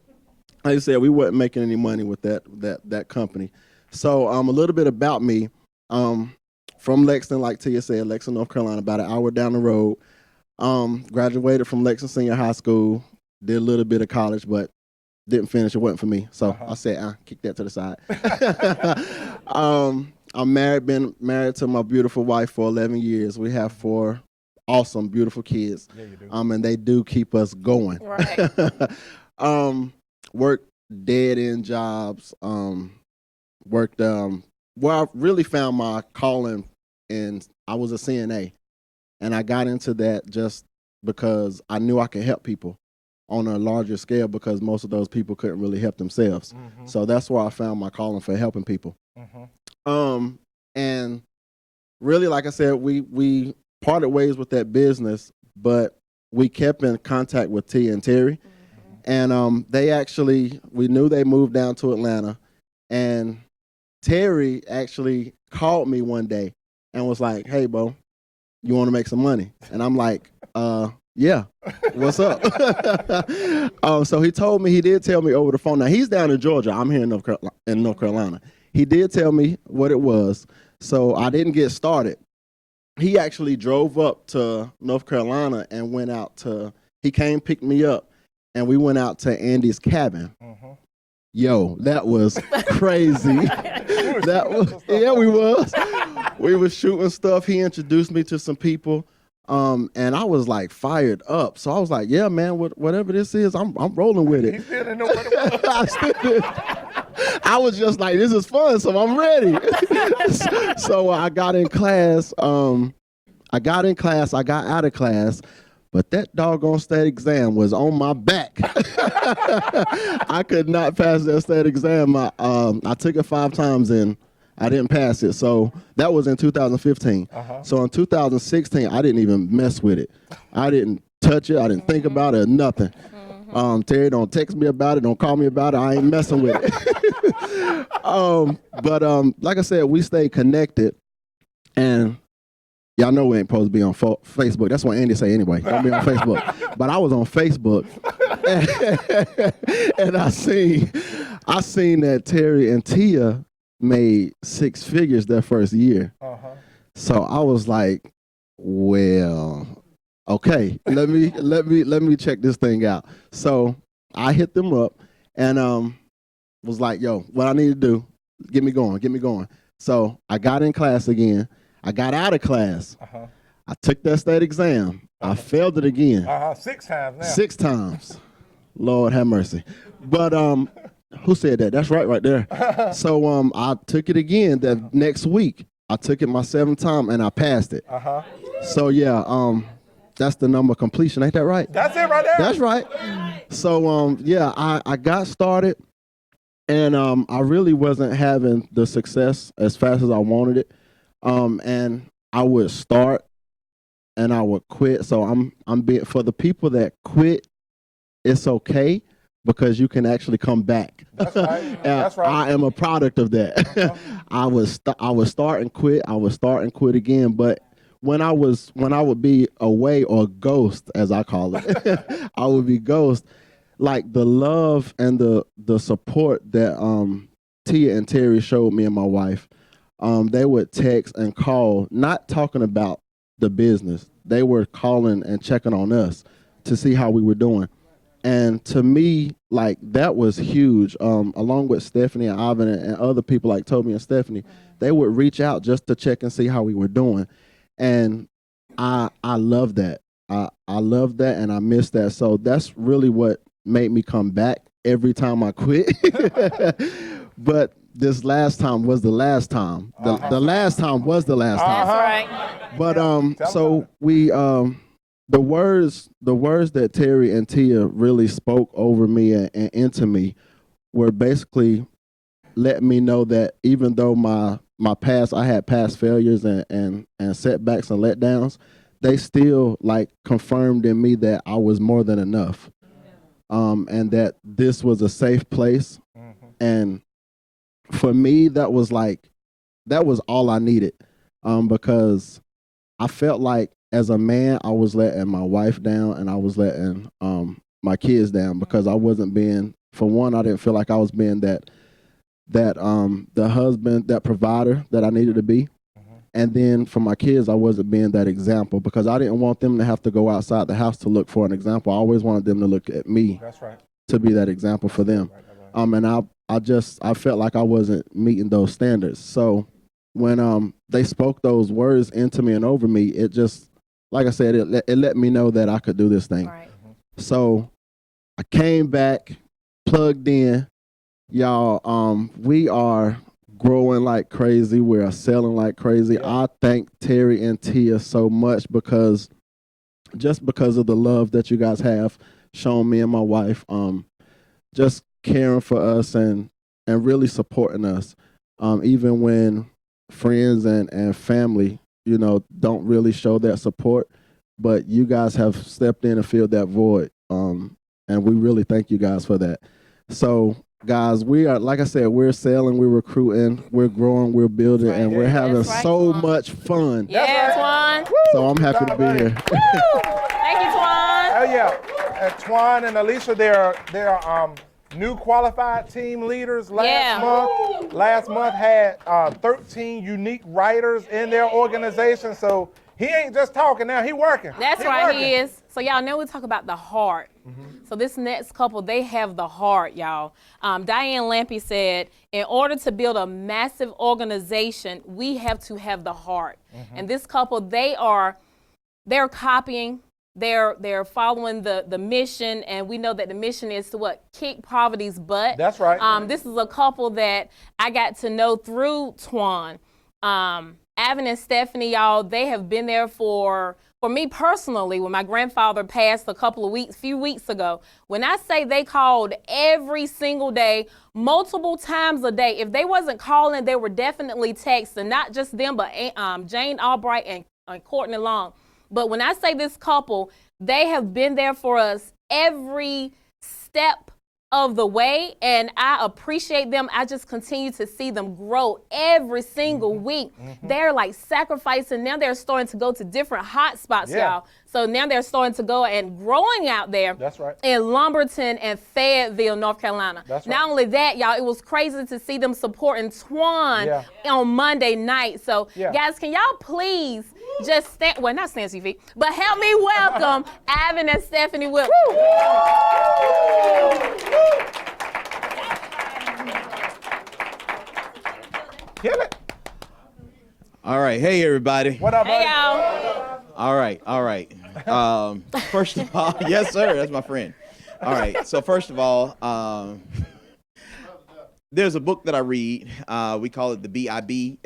like I said, we weren't making any money with that company. So a little bit about me. From Lexington, like Tia said, Lexington, North Carolina, about an hour down the road. Graduated from Lexington Senior High School. Did a little bit of college, but didn't finish. It wasn't for me. So I said, kick that to the side. I'm married, been married to my beautiful wife for 11 years. We have 4 awesome, beautiful kids. Yeah, you do. And they do keep us going. Right. Worked dead-end jobs. Worked, I really found my calling, and I was a CNA. And I got into that just because I knew I could help people on a larger scale, because most of those people couldn't really help themselves. Mm-hmm. So that's where I found my calling for helping people. Mm-hmm. And really, like I said, we parted ways with that business, but we kept in contact with Tia and Terry. Mm-hmm. And we knew they moved down to Atlanta, and Terry actually called me one day and was like, hey, Bo, you want to make some money? And I'm like, yeah, what's up? So he did tell me over the phone. Now, he's down in Georgia. I'm here in North Carolina. He did tell me what it was, so I didn't get started. He actually drove up to North Carolina and he came, picked me up, and we went out to Andy's cabin. Mm-hmm. Yo, that was crazy. We was. We was shooting stuff. He introduced me to some people, and I was like fired up. So I was like, yeah, man, whatever this is, I'm rolling with it. He still didn't know what it was. I was just like, this is fun, so I'm ready. So I got in class. I got out of class. But that doggone state exam was on my back. I could not pass that state exam. I took it 5 times and I didn't pass it. So that was in 2015. Uh-huh. So in 2016, I didn't even mess with it. I didn't touch it. I didn't think about it or nothing. Mm-hmm. Terry, don't text me about it. Don't call me about it. I ain't messing with it. But like I said, we stayed connected. And y'all know we ain't supposed to be on Facebook. That's what Andy say anyway. Don't be on Facebook. But I was on Facebook, and I seen that Terry and Tia made 6 figures their first year. Uh-huh. So I was like, well, okay, let me check this thing out. So I hit them up and was like, yo, what I need to do, get me going. So I got in class again. I got out of class. Uh-huh. I took that state exam. I failed it again. 6 times now. 6 times. Lord have mercy. But who said that? That's right there. So I took it again the next week. I took it my 7th time and I passed it. Uh-huh. So yeah, that's the number of completion. Ain't that right? That's it right there. That's right. So yeah, I got started, and I really wasn't having the success as fast as I wanted it. And I would start and I would quit. So I'm being, for the people that quit, it's okay, because you can actually come back. That's right. That's right. I am a product of that. Uh-huh. I would start and quit. I would start and quit again. But when I would be away, or ghost as I call it, I would be ghost. Like the love and the support that Tia and Terry showed me and my wife. They would text and call, not talking about the business. They were calling and checking on us to see how we were doing. And to me, like, that was huge. Along with Stephanie and Ivan and other people like Toby and Stephanie, they would reach out just to check and see how we were doing. And I love that. I love that, and I miss that. So that's really what made me come back every time I quit. But this last time was the last time. The last time was the last time. That's right. But so we the words that Terry and Tia really spoke over me and into me were basically letting me know that even though my past, I had past failures and setbacks and letdowns, they still like confirmed in me that I was more than enough, and that this was a safe place. And for me, that was all I needed, because I felt like as a man, I was letting my wife down and I was letting my kids down because I wasn't being, for one, I didn't feel like I was being that the husband, that provider that I needed to be. And then for my kids, I wasn't being that example because I didn't want them to have to go outside the house to look for an example. I always wanted them to look at me. That's right. To be that example for them. And I felt like I wasn't meeting those standards. So when they spoke those words into me and over me, it just, like I said, it let me know that I could do this thing. Right. So I came back, plugged in. Y'all, we are growing like crazy. We are selling like crazy. Yeah. I thank Terry and Tia so much because of the love that you guys have shown me and my wife, just caring for us and really supporting us, even when friends and family, don't really show that support. But you guys have stepped in and filled that void, and we really thank you guys for that. So, guys, we are, like I said, we're selling, we're recruiting, we're growing, we're building, and we're having so much fun. Yeah, Twan. So I'm happy to be here. Thank you, Twan. Oh yeah, Twan and Alicia, they're new qualified team leaders. Last month had 13 unique writers in their organization. So he ain't just talking now, he working. That's right, he is. So y'all know we talk about the heart. So this next couple, they have the heart, y'all. Diane Lampy said, in order to build a massive organization, we have to have the heart. And this couple, they're copying, they're following the mission, and we know that the mission is to what? Kick poverty's butt. That's right. This is a couple that I got to know through Twan. Avin and Stephanie, y'all, they have been there for me personally, when my grandfather passed few weeks ago. When I say they called every single day, multiple times a day, if they wasn't calling, they were definitely texting, not just them, but Jane Albright and Courtney Long. But when I say this couple, they have been there for us every step of the way, and I appreciate them. I just continue to see them grow every single week. They're like sacrificing. Now they're starting to go to different hot spots, y'all. So now they're starting to go and growing out there. That's right. In Lumberton and Fayetteville, North Carolina. That's right. Not only that, y'all, it was crazy to see them supporting Twan on Monday night. So guys, can y'all please just stand, well, not stand to your feet, but help me welcome Avin and Stephanie Wilson. Kill it. All right. Hey, everybody. What up, buddy? Hey, y'all. All right. First of all, yes, sir. That's my friend. All right. So first of all, there's a book that I read. We call it the Bible.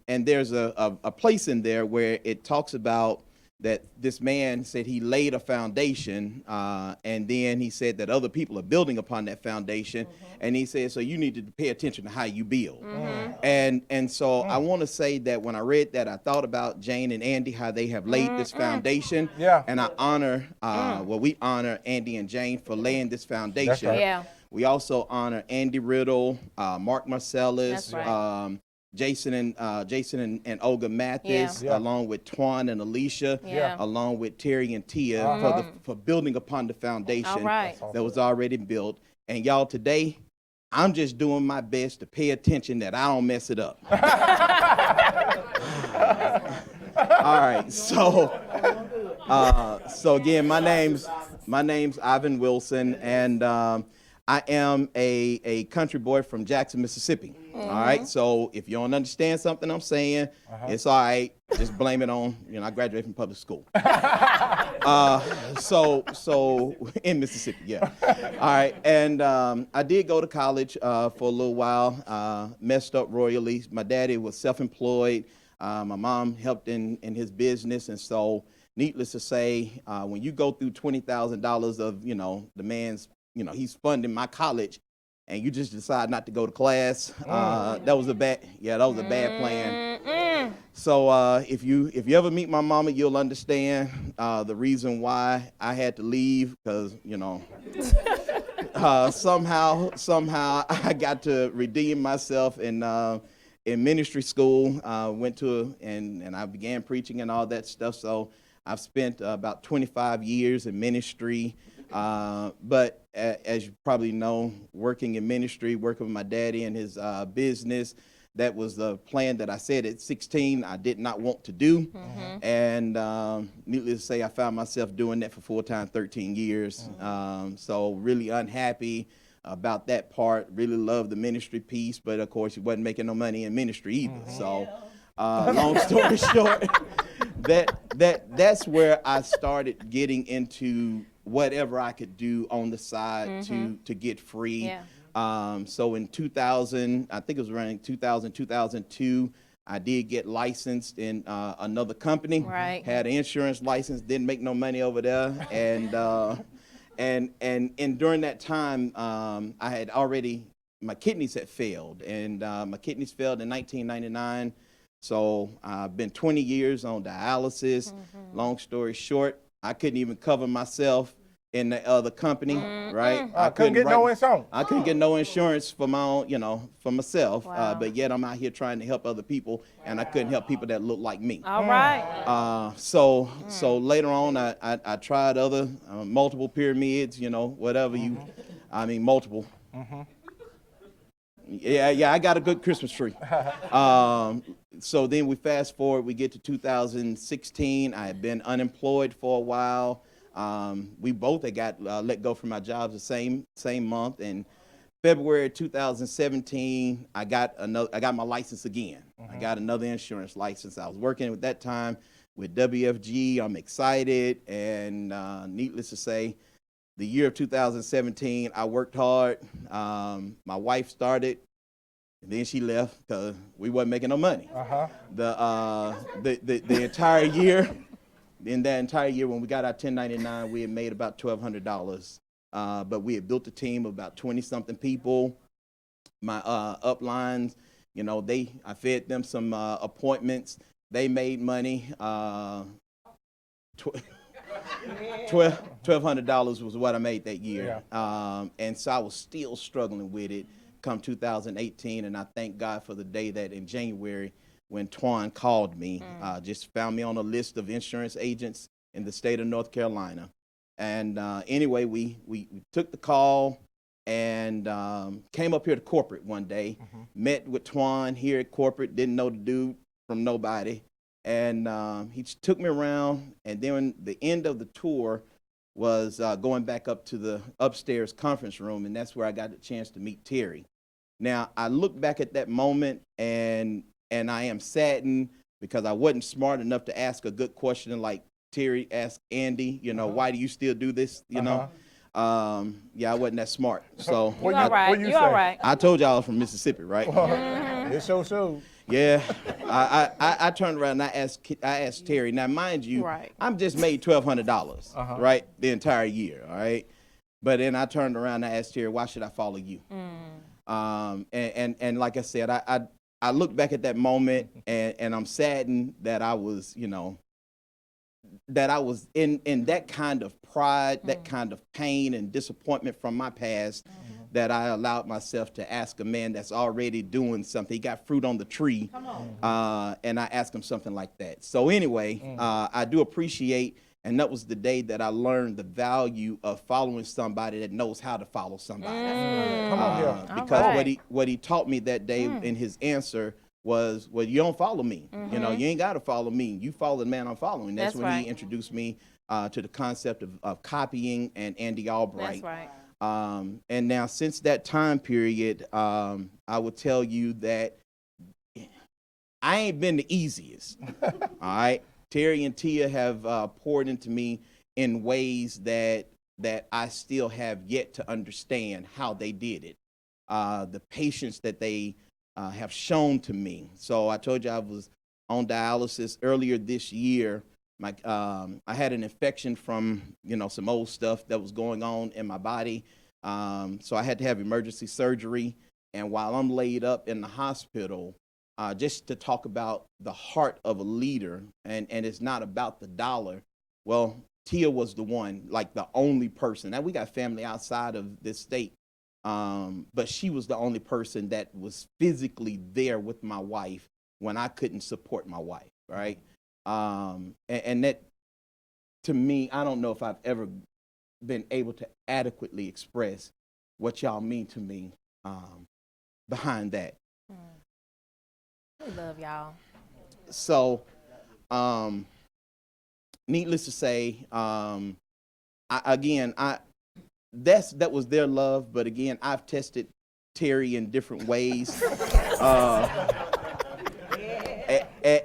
And there's a place in there where it talks about that this man said he laid a foundation, and then he said that other people are building upon that foundation. And he said, so you need to pay attention to how you build. And so I want to say that when I read that, I thought about Jane and Andy, how they have laid this foundation. And I honor, we honor Andy and Jane for laying this foundation. Right. We also honor Andy Riddle, Mark Marcellus, Jason and Olga Mathis, along with Twan and Alicia, along with Terry and Tia for building upon the foundation that was already built. And y'all, today, I'm just doing my best to pay attention that I don't mess it up. All right, so again, my name's Ivan Wilson, and I am a country boy from Jackson, Mississippi. All right, so if you don't understand something I'm saying, it's all right. Just blame it on, I graduated from public school. So in Mississippi, All right, and I did go to college for a little while, messed up royally. My daddy was self-employed. My mom helped in his business, and so needless to say, when you go through $20,000 of, the man's, he's funding my college, and you just decide not to go to class. That was a bad plan. So if you ever meet my mama, you'll understand the reason why I had to leave, because somehow I got to redeem myself in ministry school. Went to and I began preaching and all that stuff. So I've spent about 25 years in ministry. But as you probably know, working in ministry, working with my daddy and his business, that was the plan that I said at 16 I did not want to do. Mm-hmm. And needless to say, I found myself doing that for full-time 13 years. Mm-hmm. So really unhappy about that part. Really loved the ministry piece, but of course, he wasn't making no money in ministry either. Mm-hmm. So long story short, that's where I started getting into whatever I could do on the side to get free. Yeah. So in 2000, I think it was around 2000, 2002, I did get licensed in another company. Right. Had an insurance license, didn't make no money over there. And during that time, I had already, my kidneys had failed. And my kidneys failed in 1999. So I've been 20 years on dialysis. Mm-hmm. Long story short, I couldn't even cover myself in the other company, right? I couldn't get no insurance. I couldn't get no insurance for my own, for myself. Wow. But yet I'm out here trying to help other people, and I couldn't help people that look like me. All right. So later on, I tried other multiple pyramids, whatever multiple. Mm-hmm. Yeah, I got a good Christmas tree. So then we fast forward, we get to 2016. I had been unemployed for a while. We both had got let go from our jobs the same month. In February 2017, I got my license again. Mm-hmm. I got another insurance license. I was working at that time with WFG. I'm excited, and needless to say, the year of 2017, I worked hard. My wife started, and then she left because we wasn't making no money. Uh-huh. The entire year. In that entire year, when we got our 1099, we had made about $1,200. But we had built a team of about 20-something people. My uplines, I fed them some appointments. They made money. $1,200 was what I made that year. Yeah. And so I was still struggling with it come 2018. And I thank God for the day that in January, when Twan called me, just found me on a list of insurance agents in the state of North Carolina. And anyway, we took the call and came up here to corporate one day, met with Twan here at corporate, didn't know the dude from nobody. And he took me around, and then the end of the tour was going back up to the upstairs conference room, and that's where I got the chance to meet Terry. Now, I look back at that moment, and I am saddened because I wasn't smart enough to ask a good question like Terry asked Andy, why do you still do this, Yeah, I wasn't that smart. So you all right. You all right. I told y'all I was from Mississippi, right? It's so. Yeah. I turned around and I asked Terry. Now, mind you, I'm just made $1,200, right, the entire year, all right? But then I turned around and I asked Terry, why should I follow you? And like I said, I look back at that moment and I'm saddened that I was, that I was in that kind of pride, that kind of pain and disappointment from my past, that I allowed myself to ask a man that's already doing something. He got fruit on the tree, and I asked him something like that. So anyway, I do appreciate, and that was the day that I learned the value of following somebody that knows how to follow somebody. Because what he taught me that day in his answer was, well, you don't follow me. You ain't got to follow me. You follow the man I'm following. That's when he introduced me to the concept of copying and Andy Albright. That's right. And now since that time period, I would tell you that I ain't been the easiest. All right. Terry and Tia have poured into me in ways that I still have yet to understand how they did it. The patience that they have shown to me. So I told you I was on dialysis earlier this year. I had an infection from some old stuff that was going on in my body. So I had to have emergency surgery. And while I'm laid up in the hospital, just to talk about the heart of a leader, and it's not about the dollar. Well, Tia was the one, like the only person. Now we got family outside of this state, but she was the only person that was physically there with my wife when I couldn't support my wife, right? And that, to me, I don't know if I've ever been able to adequately express what y'all mean to me behind that. We love y'all. So, needless to say, that was their love. But again, I've tested Terry in different ways.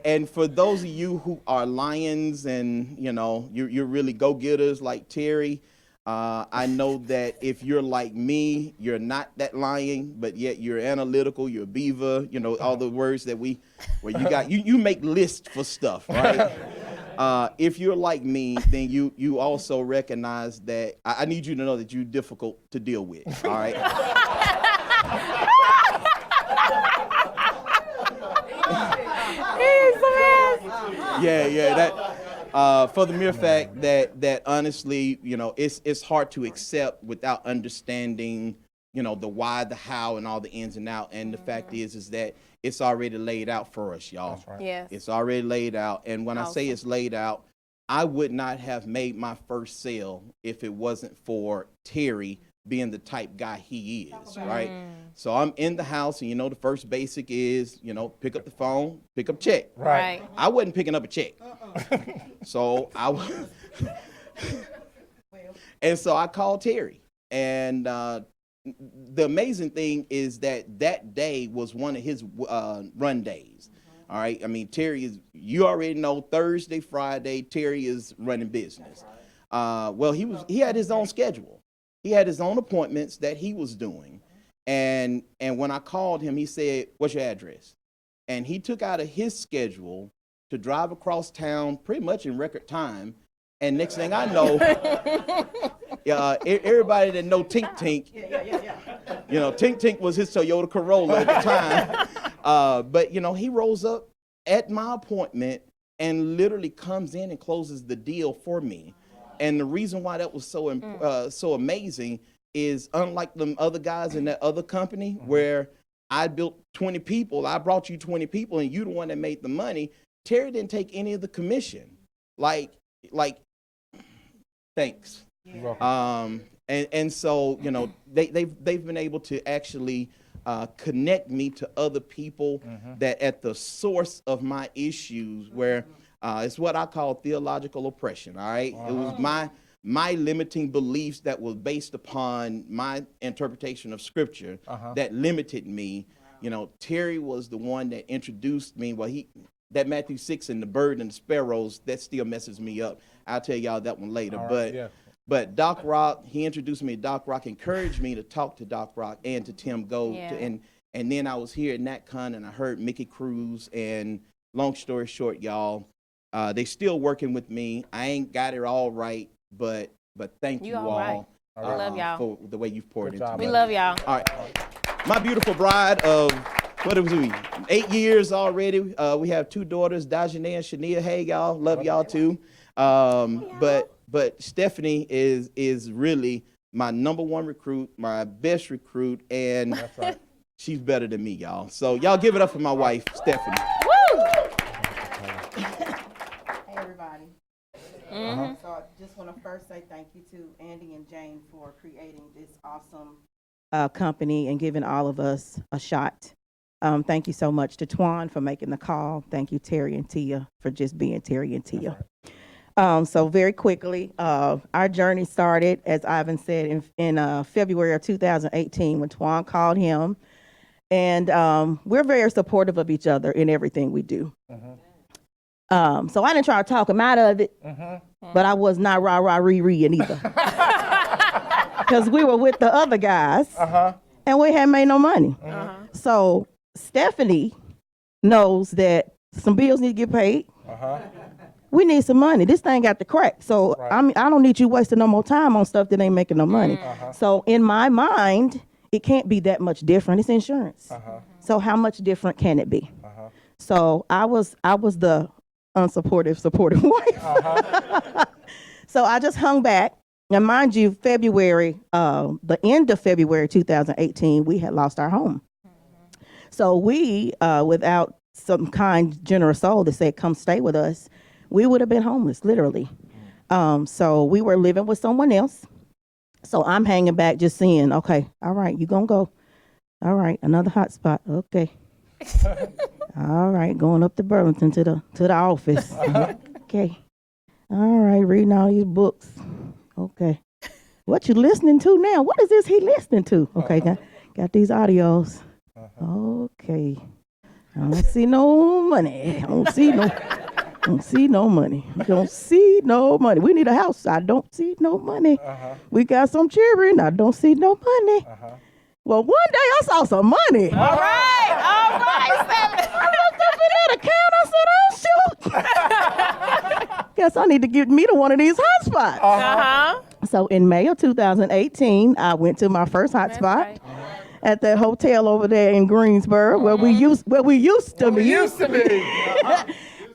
And for those of you who are lions and you're really go-getters like Terry, I know that if you're like me, you're not that lion, but yet you're analytical, you're a beaver, all the words that where you make lists for stuff, right? If you're like me, then you also recognize that I need you to know that you're difficult to deal with, all right? That for the mere fact that honestly, it's hard to accept without understanding, the why, the how, and all the ins and outs. And the fact is that it's already laid out for us, y'all. That's right. Yes. It's already laid out. And when I say it's laid out, I would not have made my first sale if it wasn't for Terry being the type guy he is, right? So I'm in the house, and the first basic is, pick up the phone, pick up check. Right. I wasn't picking up a check. So and so I called Terry. And the amazing thing is that day was one of his run days. All right. I mean, Terry is, you already know, Thursday, Friday, Terry is running business. Well, he had his own schedule. He had his own appointments that he was doing. And when I called him, he said, "What's your address?" And he took out of his schedule to drive across town pretty much in record time. And next thing I know, everybody that know Tink Tink, Tink Tink was his Toyota Corolla at the time. But, he rolls up at my appointment and literally comes in and closes the deal for me. And the reason why that was so amazing is, unlike them other guys in that other company where I built 20 people, I brought you 20 people, and you the one that made the money, Terry didn't take any of the commission. Like, thanks. You're welcome. And so, they've been able to actually connect me to other people that at the source of my issues, where it's what I call theological oppression. All right. It was my limiting beliefs that was based upon my interpretation of scripture that limited me. Terry was the one that introduced me. Well, that Matthew 6 and the bird and the sparrows, that still messes me up. I'll tell y'all that one later. But Doc Rock, he introduced me to Doc Rock, encouraged me to talk to Doc Rock and to Tim Gold. And then I was here at NatCon, and I heard Mickey Cruz. And long story short, y'all, they still working with me. I ain't got it all right, but thank you all. Right. We love y'all for the way you've poured into me. We love y'all. All right. My beautiful bride of, 8 years already. We have 2 daughters, Dajane and Shania. Hey, y'all. Love y'all too. But Stephanie is really my number one recruit, my best recruit, and That's right. she's better than me, y'all. So y'all give it up for my wife, Stephanie. Woo! Hey, everybody. So I just want to first say thank you to Andy and Jane for creating this awesome company and giving all of us a shot. Thank you so much to Twan for making the call. Thank you, Terry and Tia, for just being Terry and Tia. So very quickly, our journey started, as Ivan said, in February of 2018 when Twan called him. And we're very supportive of each other in everything we do. So I didn't try to talk him out of it, but I was not rah-rah-ree-ree either. Because we were with the other guys, and we hadn't made no money. So Stephanie knows that some bills need to get paid. We need some money. This thing got to crack. So I don't need you wasting no more time on stuff that ain't making no money. So in my mind, it can't be that much different. It's insurance. So how much different can it be? So I was the unsupportive, supportive wife. So I just hung back. And mind you, February, the end of February 2018, we had lost our home. So we, without some kind, generous soul that said, come stay with us, we would have been homeless, literally. So we were living with someone else. So I'm hanging back just seeing, okay, all right, you gonna go. All right, another hot spot. Okay. All right, going up to Burlington to the office. Okay. All right, reading all these books. Okay. What you listening to now? What is this he listening to? Okay, got these audios. Okay. I don't see no money. I don't see no money. Don't see no money. We need a house. I don't see no money. We got some children. I don't see no money. Well, one day I saw some money. All right, Sally. I looked up in that account. I said, oh, shoot. Guess I need to get me to one of these hotspots. So in May of 2018, I went to my first hotspot Right. at that hotel over there in Greensboro, where we used to be.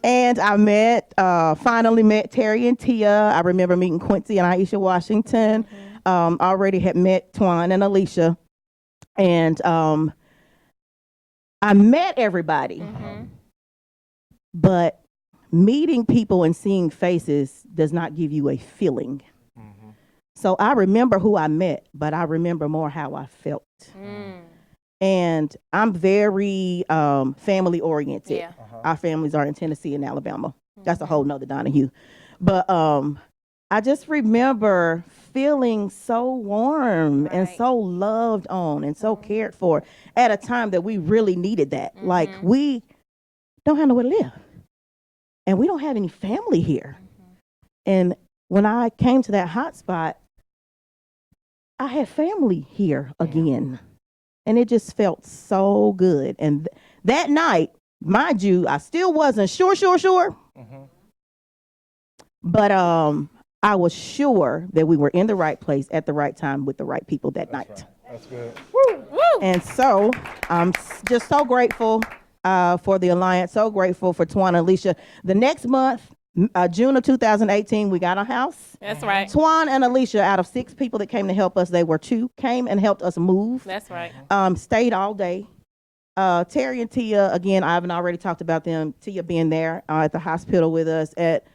And I finally met Terry and Tia. I remember meeting Quincy and Aisha Washington. Already had met Twan and Alicia. And I met everybody. But meeting people and seeing faces does not give you a feeling. So I remember who I met, but I remember more how I felt. And I'm very family oriented. Yeah. Our families are in Tennessee and Alabama. That's a whole nother Donahue. But I just remember feeling so warm and so loved on and so cared for at a time that we really needed that. Like, we don't have nowhere to live. And we don't have any family here. And when I came to that hot spot, I had family here again. And it just felt so good. And that night, mind you, I still wasn't sure. But I was sure that we were in the right place at the right time with the right people that night. Right. That's good. And so I'm just so grateful for the Alliance, so grateful for Twan and Alicia. The next month, June of 2018, we got a house. That's right. Twan and Alicia, out of 6 people that came to help us, they were 2, came and helped us move. That's right. Stayed all day. Terry and Tia, again, I haven't already talked about them. Tia being there at the hospital with us at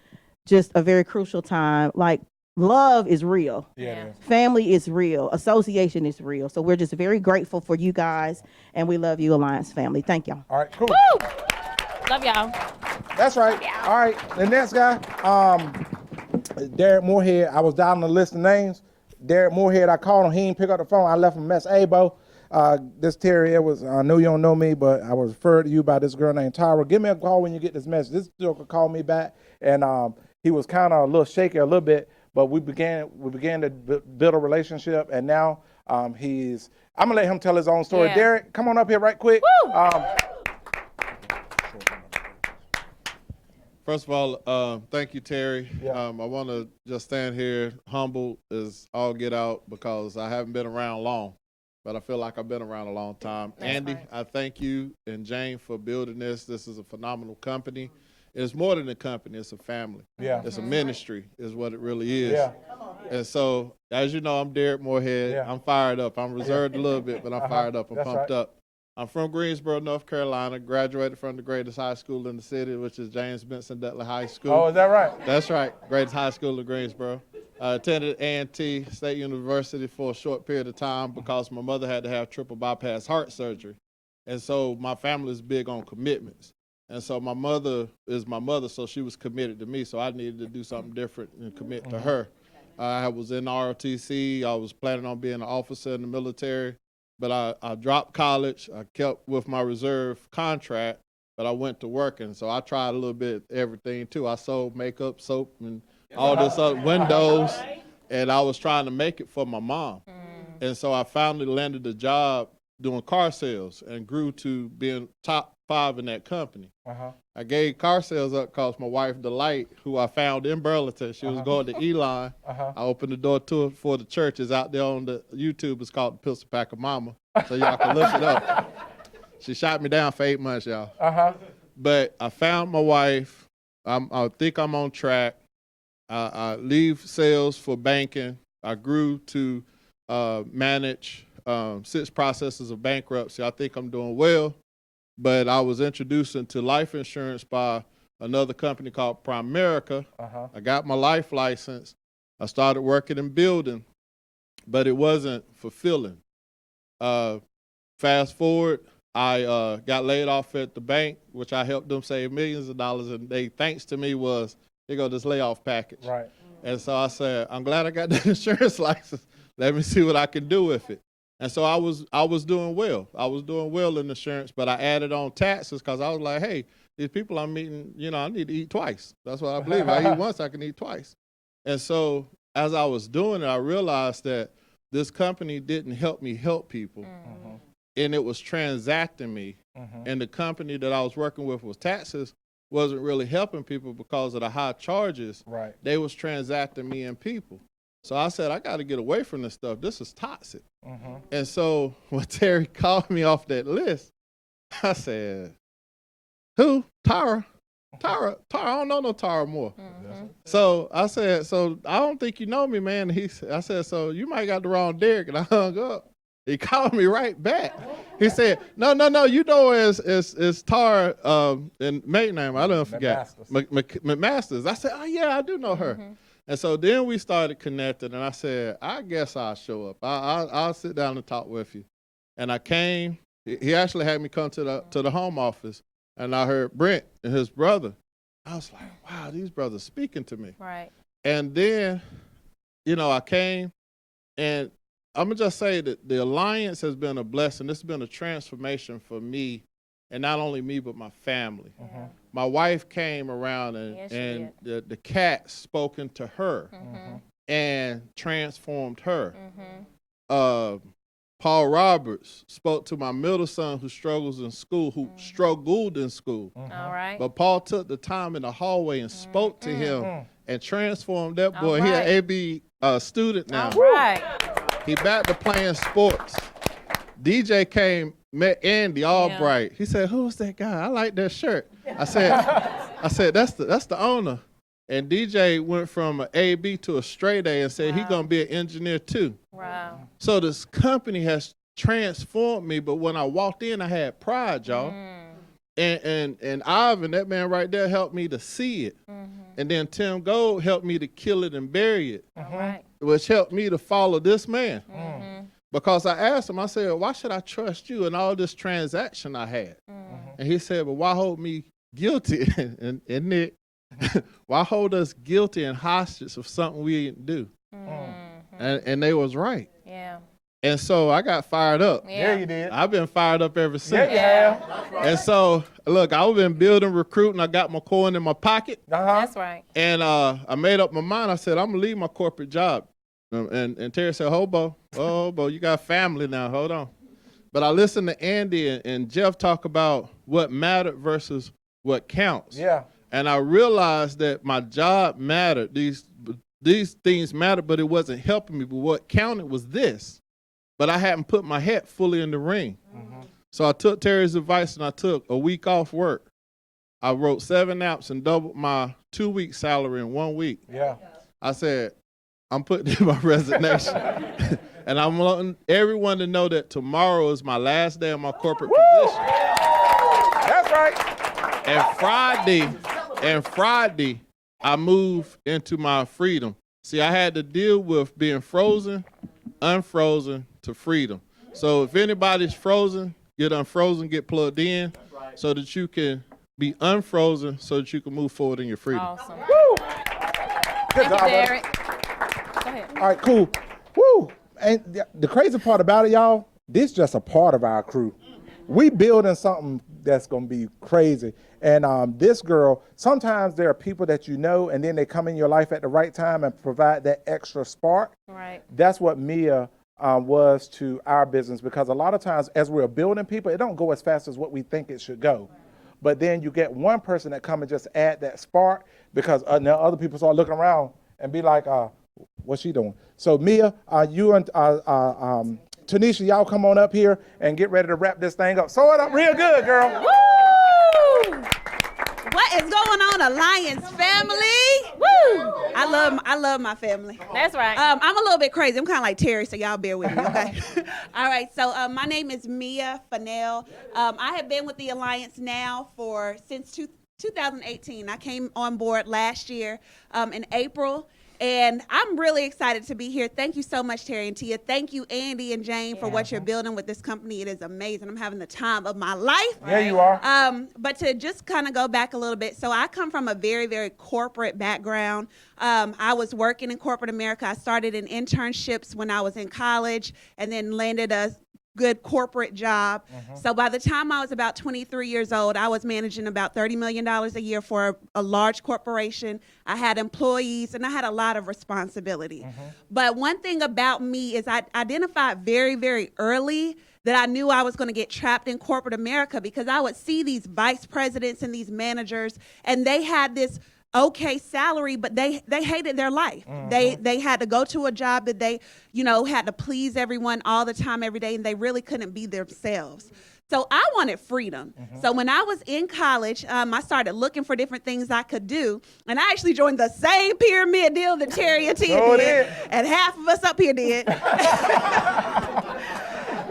just a very crucial time. Like, love is real. Yeah, it is. Family is real. Association is real. So we're just very grateful for you guys, and we love you, Alliance family. Thank y'all. All right, cool. Woo! Love y'all. That's right. All right, the next guy, Derek Moorhead. I was down on the list of names. Derek Moorhead, I called him. He didn't pick up the phone. I left him a message. Hey, Bo, this Terry Edwards, I know you don't know me, but I was referred to you by this girl named Tyra. Give me a call when you get this message. This girl could call me back, and he was kind of a little shaky a little bit, but we began to build a relationship, and now I'm gonna let him tell his own story. Yeah. Derek, come on up here right quick. Woo! First of all, thank you, Terry. Yeah. I want to just stand here humble as all get out because I haven't been around long, but I feel like I've been around a long time. That's Andy, right. I thank you and Jane for building this. This is a phenomenal company. It's more than a company, it's a family. Yeah. It's a ministry is what it really is. Yeah. And so, as you know, I'm Derek Moorhead. Yeah. I'm fired up. I'm reserved a little bit, but I'm fired up. I'm That's pumped right. up. I'm from Greensboro, North Carolina, graduated from the greatest high school in the city, which is James Benson Dudley High School. Oh, is that right? That's right, greatest high school in Greensboro. Attended A&T State University for a short period of time because my mother had to have triple bypass heart surgery. And so my family is big on commitments. And so my mother is my mother, so she was committed to me, so I needed to do something different and commit to her. I was in ROTC. I was planning on being an officer in the military, but I dropped college. I kept with my reserve contract, but I went to working. So I tried a little bit of everything too. I sold makeup, soap, and all this other windows, and I was trying to make it for my mom. And so I finally landed a job doing car sales and grew to being top 5 in that company. I gave car sales up because my wife, Delight, who I found in Burlington, she was going to Elon. I opened the door to her for the church. It's out there on the YouTube. It's called the Pistol Packer Mama, so y'all can look it up. She shot me down for 8 months, y'all. but I found my wife. I think I'm on track. I leave sales for banking. I grew to manage 6 processes of bankruptcy. I think I'm doing well, but I was introduced into life insurance by another company called Primerica. I got my life license. I started working in building, but it wasn't fulfilling. Fast forward, I got laid off at the bank, which I helped them save millions of dollars, and they thanks to me was, here go this layoff package. Right. And so I said, I'm glad I got the insurance license. Let me see what I can do with it. And so I was doing well. I was doing well in insurance, but I added on taxes because I was like, hey, these people I'm meeting, you know, I need to eat twice. That's what I believe. I eat once, I can eat twice. And so as I was doing it, I realized that this company didn't help me help people. And it was transacting me. And the company that I was working with was taxes, wasn't really helping people because of the high charges. Right. They was transacting me and people. So I said, I got to get away from this stuff. This is toxic. And so when Terry called me off that list, I said, who? Tara? Tara, I don't know no Tara Moore. So I said, so I don't think you know me, man. I said, so you might got the wrong Derek, and I hung up. He called me right back. He said, no, you know as Tara and maiden name, I don't forget. McMasters. I said, oh yeah, I do know her. And so then we started connecting, and I said, I guess I'll show up. I'll sit down and talk with you. And I came. He actually had me come to the home office, and I heard Brent and his brother. I was like, wow, these brothers speaking to me. Right. And then, you know, I came, and I'm going to just say that the alliance has been a blessing. This has been a transformation for me, and not only me, but my family. My wife came around, and the cat spoken to her and transformed her. Paul Roberts spoke to my middle son who struggled in school. All right. But Paul took the time in the hallway and spoke to him and transformed that boy. All He right. an AB student now. All right. He back to playing sports. DJ came, met Andy Albright. He said, "Who's that guy? I like that shirt." I said, that's the owner. And DJ went from an AB to a straight A and said he's gonna be an engineer too. Wow. So this company has transformed me. But when I walked in, I had pride, y'all. And Ivan, that man right there, helped me to see it. And then Tim Gold helped me to kill it and bury it. All right. Which helped me to follow this man. Because I asked him, I said, why should I trust you in all this transaction I had? And he said, well, why hold me guilty? and Nick, why hold us guilty and hostage of something we didn't do? And they was right. Yeah. And so I got fired up. Yeah, you did. I've been fired up ever since. Yeah, you have. And so, look, I've been building, recruiting. I got my coin in my pocket. That's right. And I made up my mind. I said, I'm going to leave my corporate job. And Terry said, Hobo, you got family now. Hold on. But I listened to Andy and Jeff talk about what mattered versus what counts. Yeah. And I realized that my job mattered. These things mattered, but it wasn't helping me. But what counted was this. But I hadn't put my head fully in the ring. So I took Terry's advice and I took a week off work. I wrote 7 apps and doubled my 2-week salary in 1 week. Yeah. I said, I'm putting in my resignation. And I'm wanting everyone to know that tomorrow is my last day of my corporate position. That's right. And Friday, I moved into my freedom. See, I had to deal with being frozen, unfrozen to freedom. So if anybody's frozen, get unfrozen, get plugged in so that you can be unfrozen so that you can move forward in your freedom. Awesome. Woo! Good Thank you, job, brother. Derek. Go ahead. All right, cool. Woo! And the crazy part about it, y'all, this is just a part of our crew. We building something that's gonna be crazy. And this girl, sometimes there are people that you know, and then they come in your life at the right time and provide that extra spark. Right. That's what Mia was to our business, because a lot of times as we're building people, it don't go as fast as what we think it should go. But then you get one person that come and just add that spark, because now other people start looking around and be like, what's she doing? So Mia, you and Tanisha, y'all come on up here and get ready to wrap this thing up. Sew it up real good, girl. Woo! What is going on, Alliance family? Woo! I love my family. That's right. I'm a little bit crazy. I'm kind of like Terry, so y'all bear with me, okay? All right, so my name is Mia Fennell. I have been with the Alliance now since 2018. I came on board last year in April. And I'm really excited to be here. Thank you so much, Terry and Tia. Thank you, Andy and Jane, for what you're building with this company. It is amazing. I'm having the time of my life. Yeah, you are. But to just kind of go back a little bit, so I come from a very, very corporate background. I was working in corporate America. I started in internships when I was in college and then landed a good corporate job. So by the time I was about 23 years old, I was managing about $30 million a year for a large corporation. I had employees and I had a lot of responsibility. But one thing about me is I identified very, very early that I knew I was going to get trapped in corporate America, because I would see these vice presidents and these managers, and they had this okay salary, but they hated their life. They had to go to a job that they, had to please everyone all the time, every day, and they really couldn't be themselves. So I wanted freedom. So when I was in college, I started looking for different things I could do, and I actually joined the same pyramid deal that Terry and Tia did, and half of us up here did.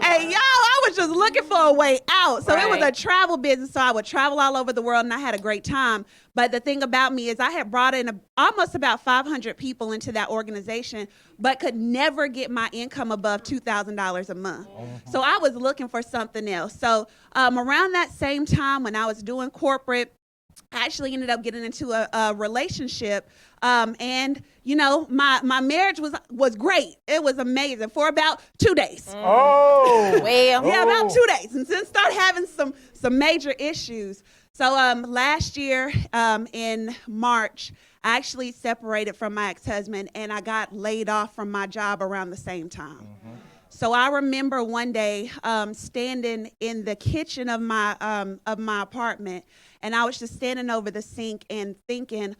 And y'all, I was just looking for a way out. So it was a travel business. So I would travel all over the world, and I had a great time. But the thing about me is I had brought in almost about 500 people into that organization, but could never get my income above $2,000 a month. So I was looking for something else. So around that same time when I was doing corporate, I actually ended up getting into a relationship. And my marriage was great. It was amazing for about 2 days. Oh. Well. Yeah, about 2 days. And then started having some major issues. So last year in March, I actually separated from my ex-husband, and I got laid off from my job around the same time. So I remember one day standing in the kitchen of my apartment, and I was just standing over the sink and thinking,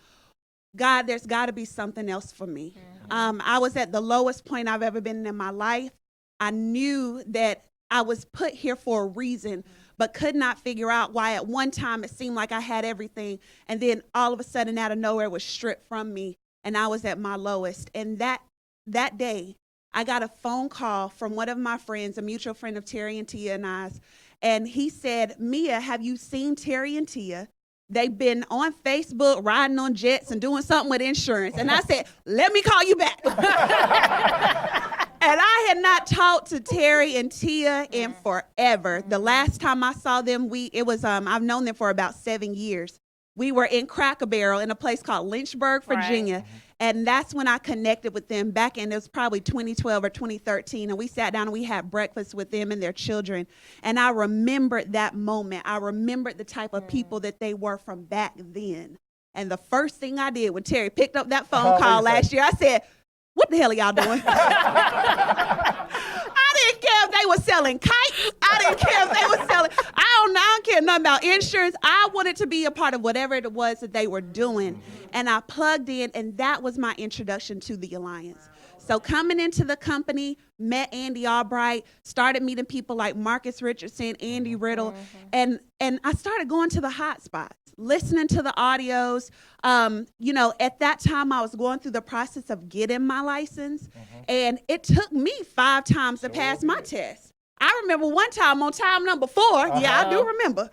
God, there's got to be something else for me. I was at the lowest point I've ever been in my life. I knew that I was put here for a reason, but could not figure out why at one time it seemed like I had everything, and then all of a sudden out of nowhere it was stripped from me, and I was at my lowest. And that day, I got a phone call from one of my friends, a mutual friend of Terry and Tia and I's, and he said, Mia, have you seen Terry and Tia? They've been on Facebook riding on jets and doing something with insurance. And I said, let me call you back. And I had not talked to Terry and Tia in forever. The last time I saw them, I've known them for about 7 years. We were in Cracker Barrel in a place called Lynchburg, Virginia. Right. And that's when I connected with them back in, it was probably 2012 or 2013. And we sat down and we had breakfast with them and their children. And I remembered that moment. I remembered the type of people that they were from back then. And the first thing I did when Terry picked up that phone call last year, I said, what the hell are y'all doing? I didn't care if they were selling kites. I didn't care if they were selling, I don't care nothing about insurance. I wanted to be a part of whatever it was that they were doing. And I plugged in, and that was my introduction to the Alliance. So coming into the company, met Andy Albright, started meeting people like Marcus Richardson, Andy Riddle, and I started going to the hot spots, listening to the audios. At that time, I was going through the process of getting my license, and it took me 5 times to pass my test. I remember one time on time number 4, I do remember,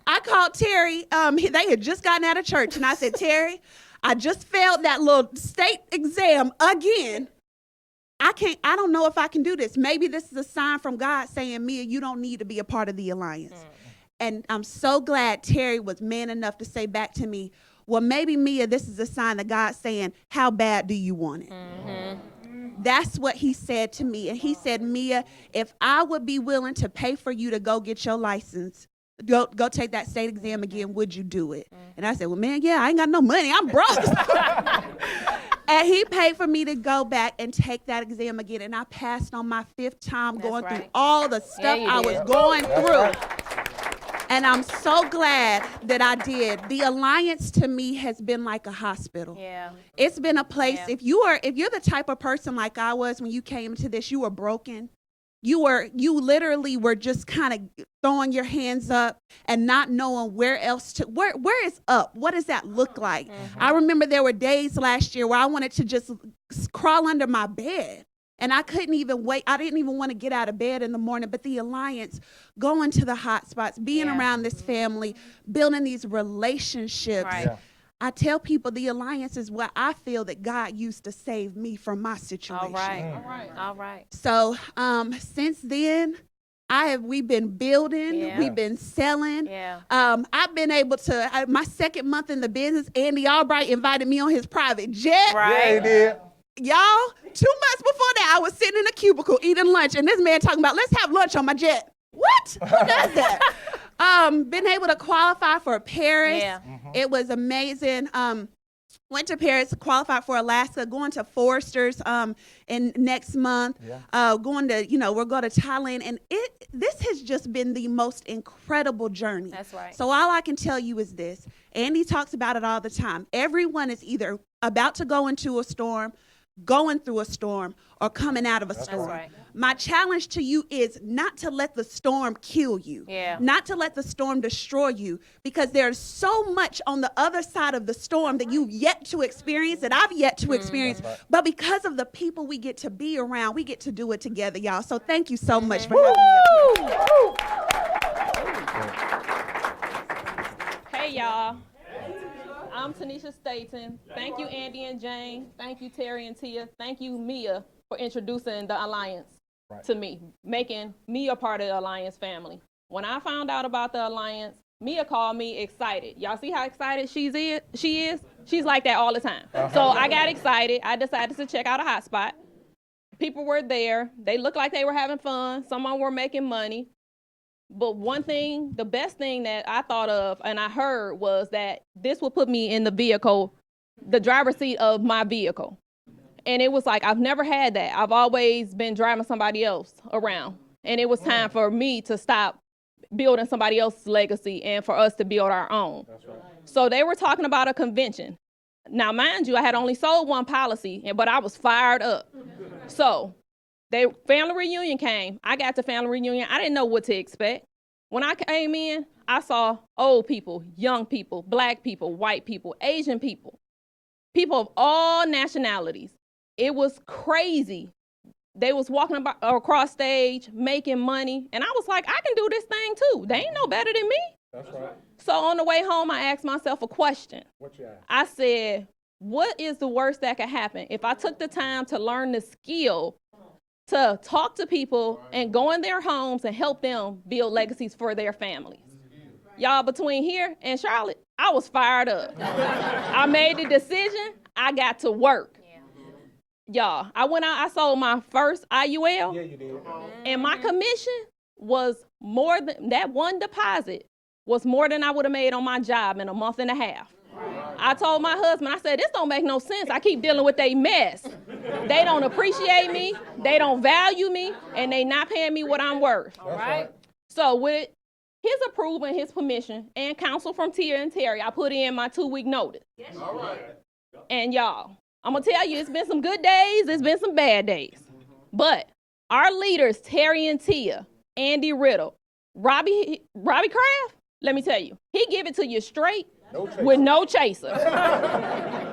I called Terry. They had just gotten out of church, and I said, Terry, I just failed that little state exam again. I don't know if I can do this. Maybe this is a sign from God saying, Mia, you don't need to be a part of the Alliance. And I'm so glad Terry was man enough to say back to me, well, maybe, Mia, this is a sign that God's saying, how bad do you want it? That's what he said to me. And he said, Mia, if I would be willing to pay for you to go get your license, go take that state exam again, would you do it? And I said, well, man, yeah, I ain't got no money. I'm broke. And he paid for me to go back and take that exam again. And I passed on my 5th time going through all the stuff I was going through. And I'm so glad that I did. The Alliance to me has been like a hospital. Yeah. It's been a place, if you're the type of person like I was when you came to this, you were broken, you literally were just kind of throwing your hands up and not knowing where else to, where is up? What does that look like? I remember there were days last year where I wanted to just crawl under my bed. And I couldn't even wait. I didn't even want to get out of bed in the morning. But the Alliance, going to the hot spots, being around this family, building these relationships. Right. Yeah. I tell people the Alliance is what I feel that God used to save me from my situation. All right. All right. So since then, we've been building, Yeah. we've been selling. Yeah. I've been able to, my second month in the business, Andy Albright invited me on his private jet. Right. Yeah, he did. Y'all, 2 months before that, I was sitting in a cubicle eating lunch, and this man talking about, let's have lunch on my jet. What? Who does that? Been able to qualify for Paris. Yeah. It was amazing. Went to Paris, qualified for Alaska, going to Foresters in next month. Yeah. Going to, we're going to Thailand, and this has just been the most incredible journey. That's right. So all I can tell you is this. Andy talks about it all the time. Everyone is either about to go into a storm, going through a storm, or coming out of a storm. right. My challenge to you is not to let the storm kill you, not to let the storm destroy you, because there's so much on the other side of the storm that you've yet to experience, that I've yet to experience. But because of the people we get to be around, we get to do it together, y'all. So thank you so much for having me up here. Hey, y'all. I'm Tanisha Staten. Thank you, Andy and Jane. Thank you, Terry and Tia. Thank you, Mia, for introducing the Alliance to me, making me a part of the Alliance family. When I found out about the Alliance, Mia called me excited. Y'all see how excited she is? She's like that all the time. So I got excited. I decided to check out a hotspot. People were there. They looked like they were having fun. Some of them were making money. But one thing, the best thing that I thought of and I heard was that this would put me in the vehicle, the driver's seat of my vehicle. And it was like, I've never had that. I've always been driving somebody else around. And it was time for me to stop building somebody else's legacy and for us to build our own. That's right. So they were talking about a convention. Now, mind you, I had only sold one policy, but I was fired up. So family reunion came. I got to family reunion. I didn't know what to expect. When I came in, I saw old people, young people, black people, white people, Asian people, people of all nationalities. It was crazy. They was walking across stage, making money. And I was like, I can do this thing too. They ain't no better than me. That's right. So on the way home, I asked myself a question. What you ask? I said, what is the worst that could happen if I took the time to learn the skill to talk to people and go in their homes and help them build legacies for their families? Y'all, between here and Charlotte, I was fired up. I made the decision. I got to work. Y'all, I went out, I sold my first IUL. Yeah, you did. And my commission was more than, that one deposit was more than I would have made on my job in a month and a half. I told my husband, I said, this don't make no sense. I keep dealing with they mess. They don't appreciate me, they don't value me, and they not paying me what I'm worth. All right? So with his approval and his permission and counsel from Tia and Terry, I put in my 2-week notice. All right. And y'all, I'm gonna tell you, it's been some good days, it's been some bad days. But our leaders, Terry and Tia, Andy Riddle, Robbie Kraft, let me tell you, he give it to you straight with no chaser.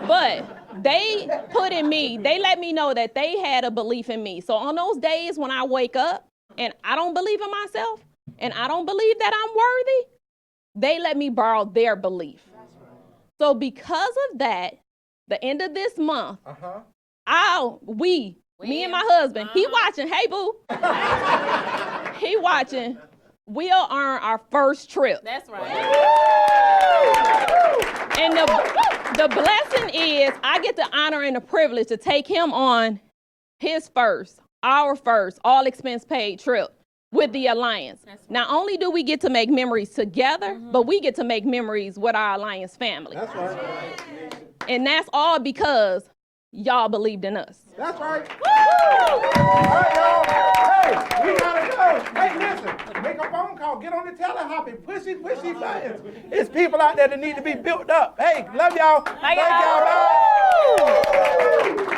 But they put in me, they let me know that they had a belief in me. So on those days when I wake up and I don't believe in myself and I don't believe that I'm worthy, they let me borrow their belief. So because of that, the end of this month, me and my husband, he watching, hey boo, he watching, we'll earn our first trip. That's right. And the blessing is I get the honor and the privilege to take him on his first, our first, all expense paid trip with the Alliance. Right. Not only do we get to make memories together, but we get to make memories with our Alliance family. That's right. And that's all because y'all believed in us. That's right. Woo! All right, y'all. Hey, we gotta go. Hey, listen, make a phone call. Get on the telehopping. Pushy buttons. It's people out there that need to be built up. Hey, love y'all. Thank y'all. Bye.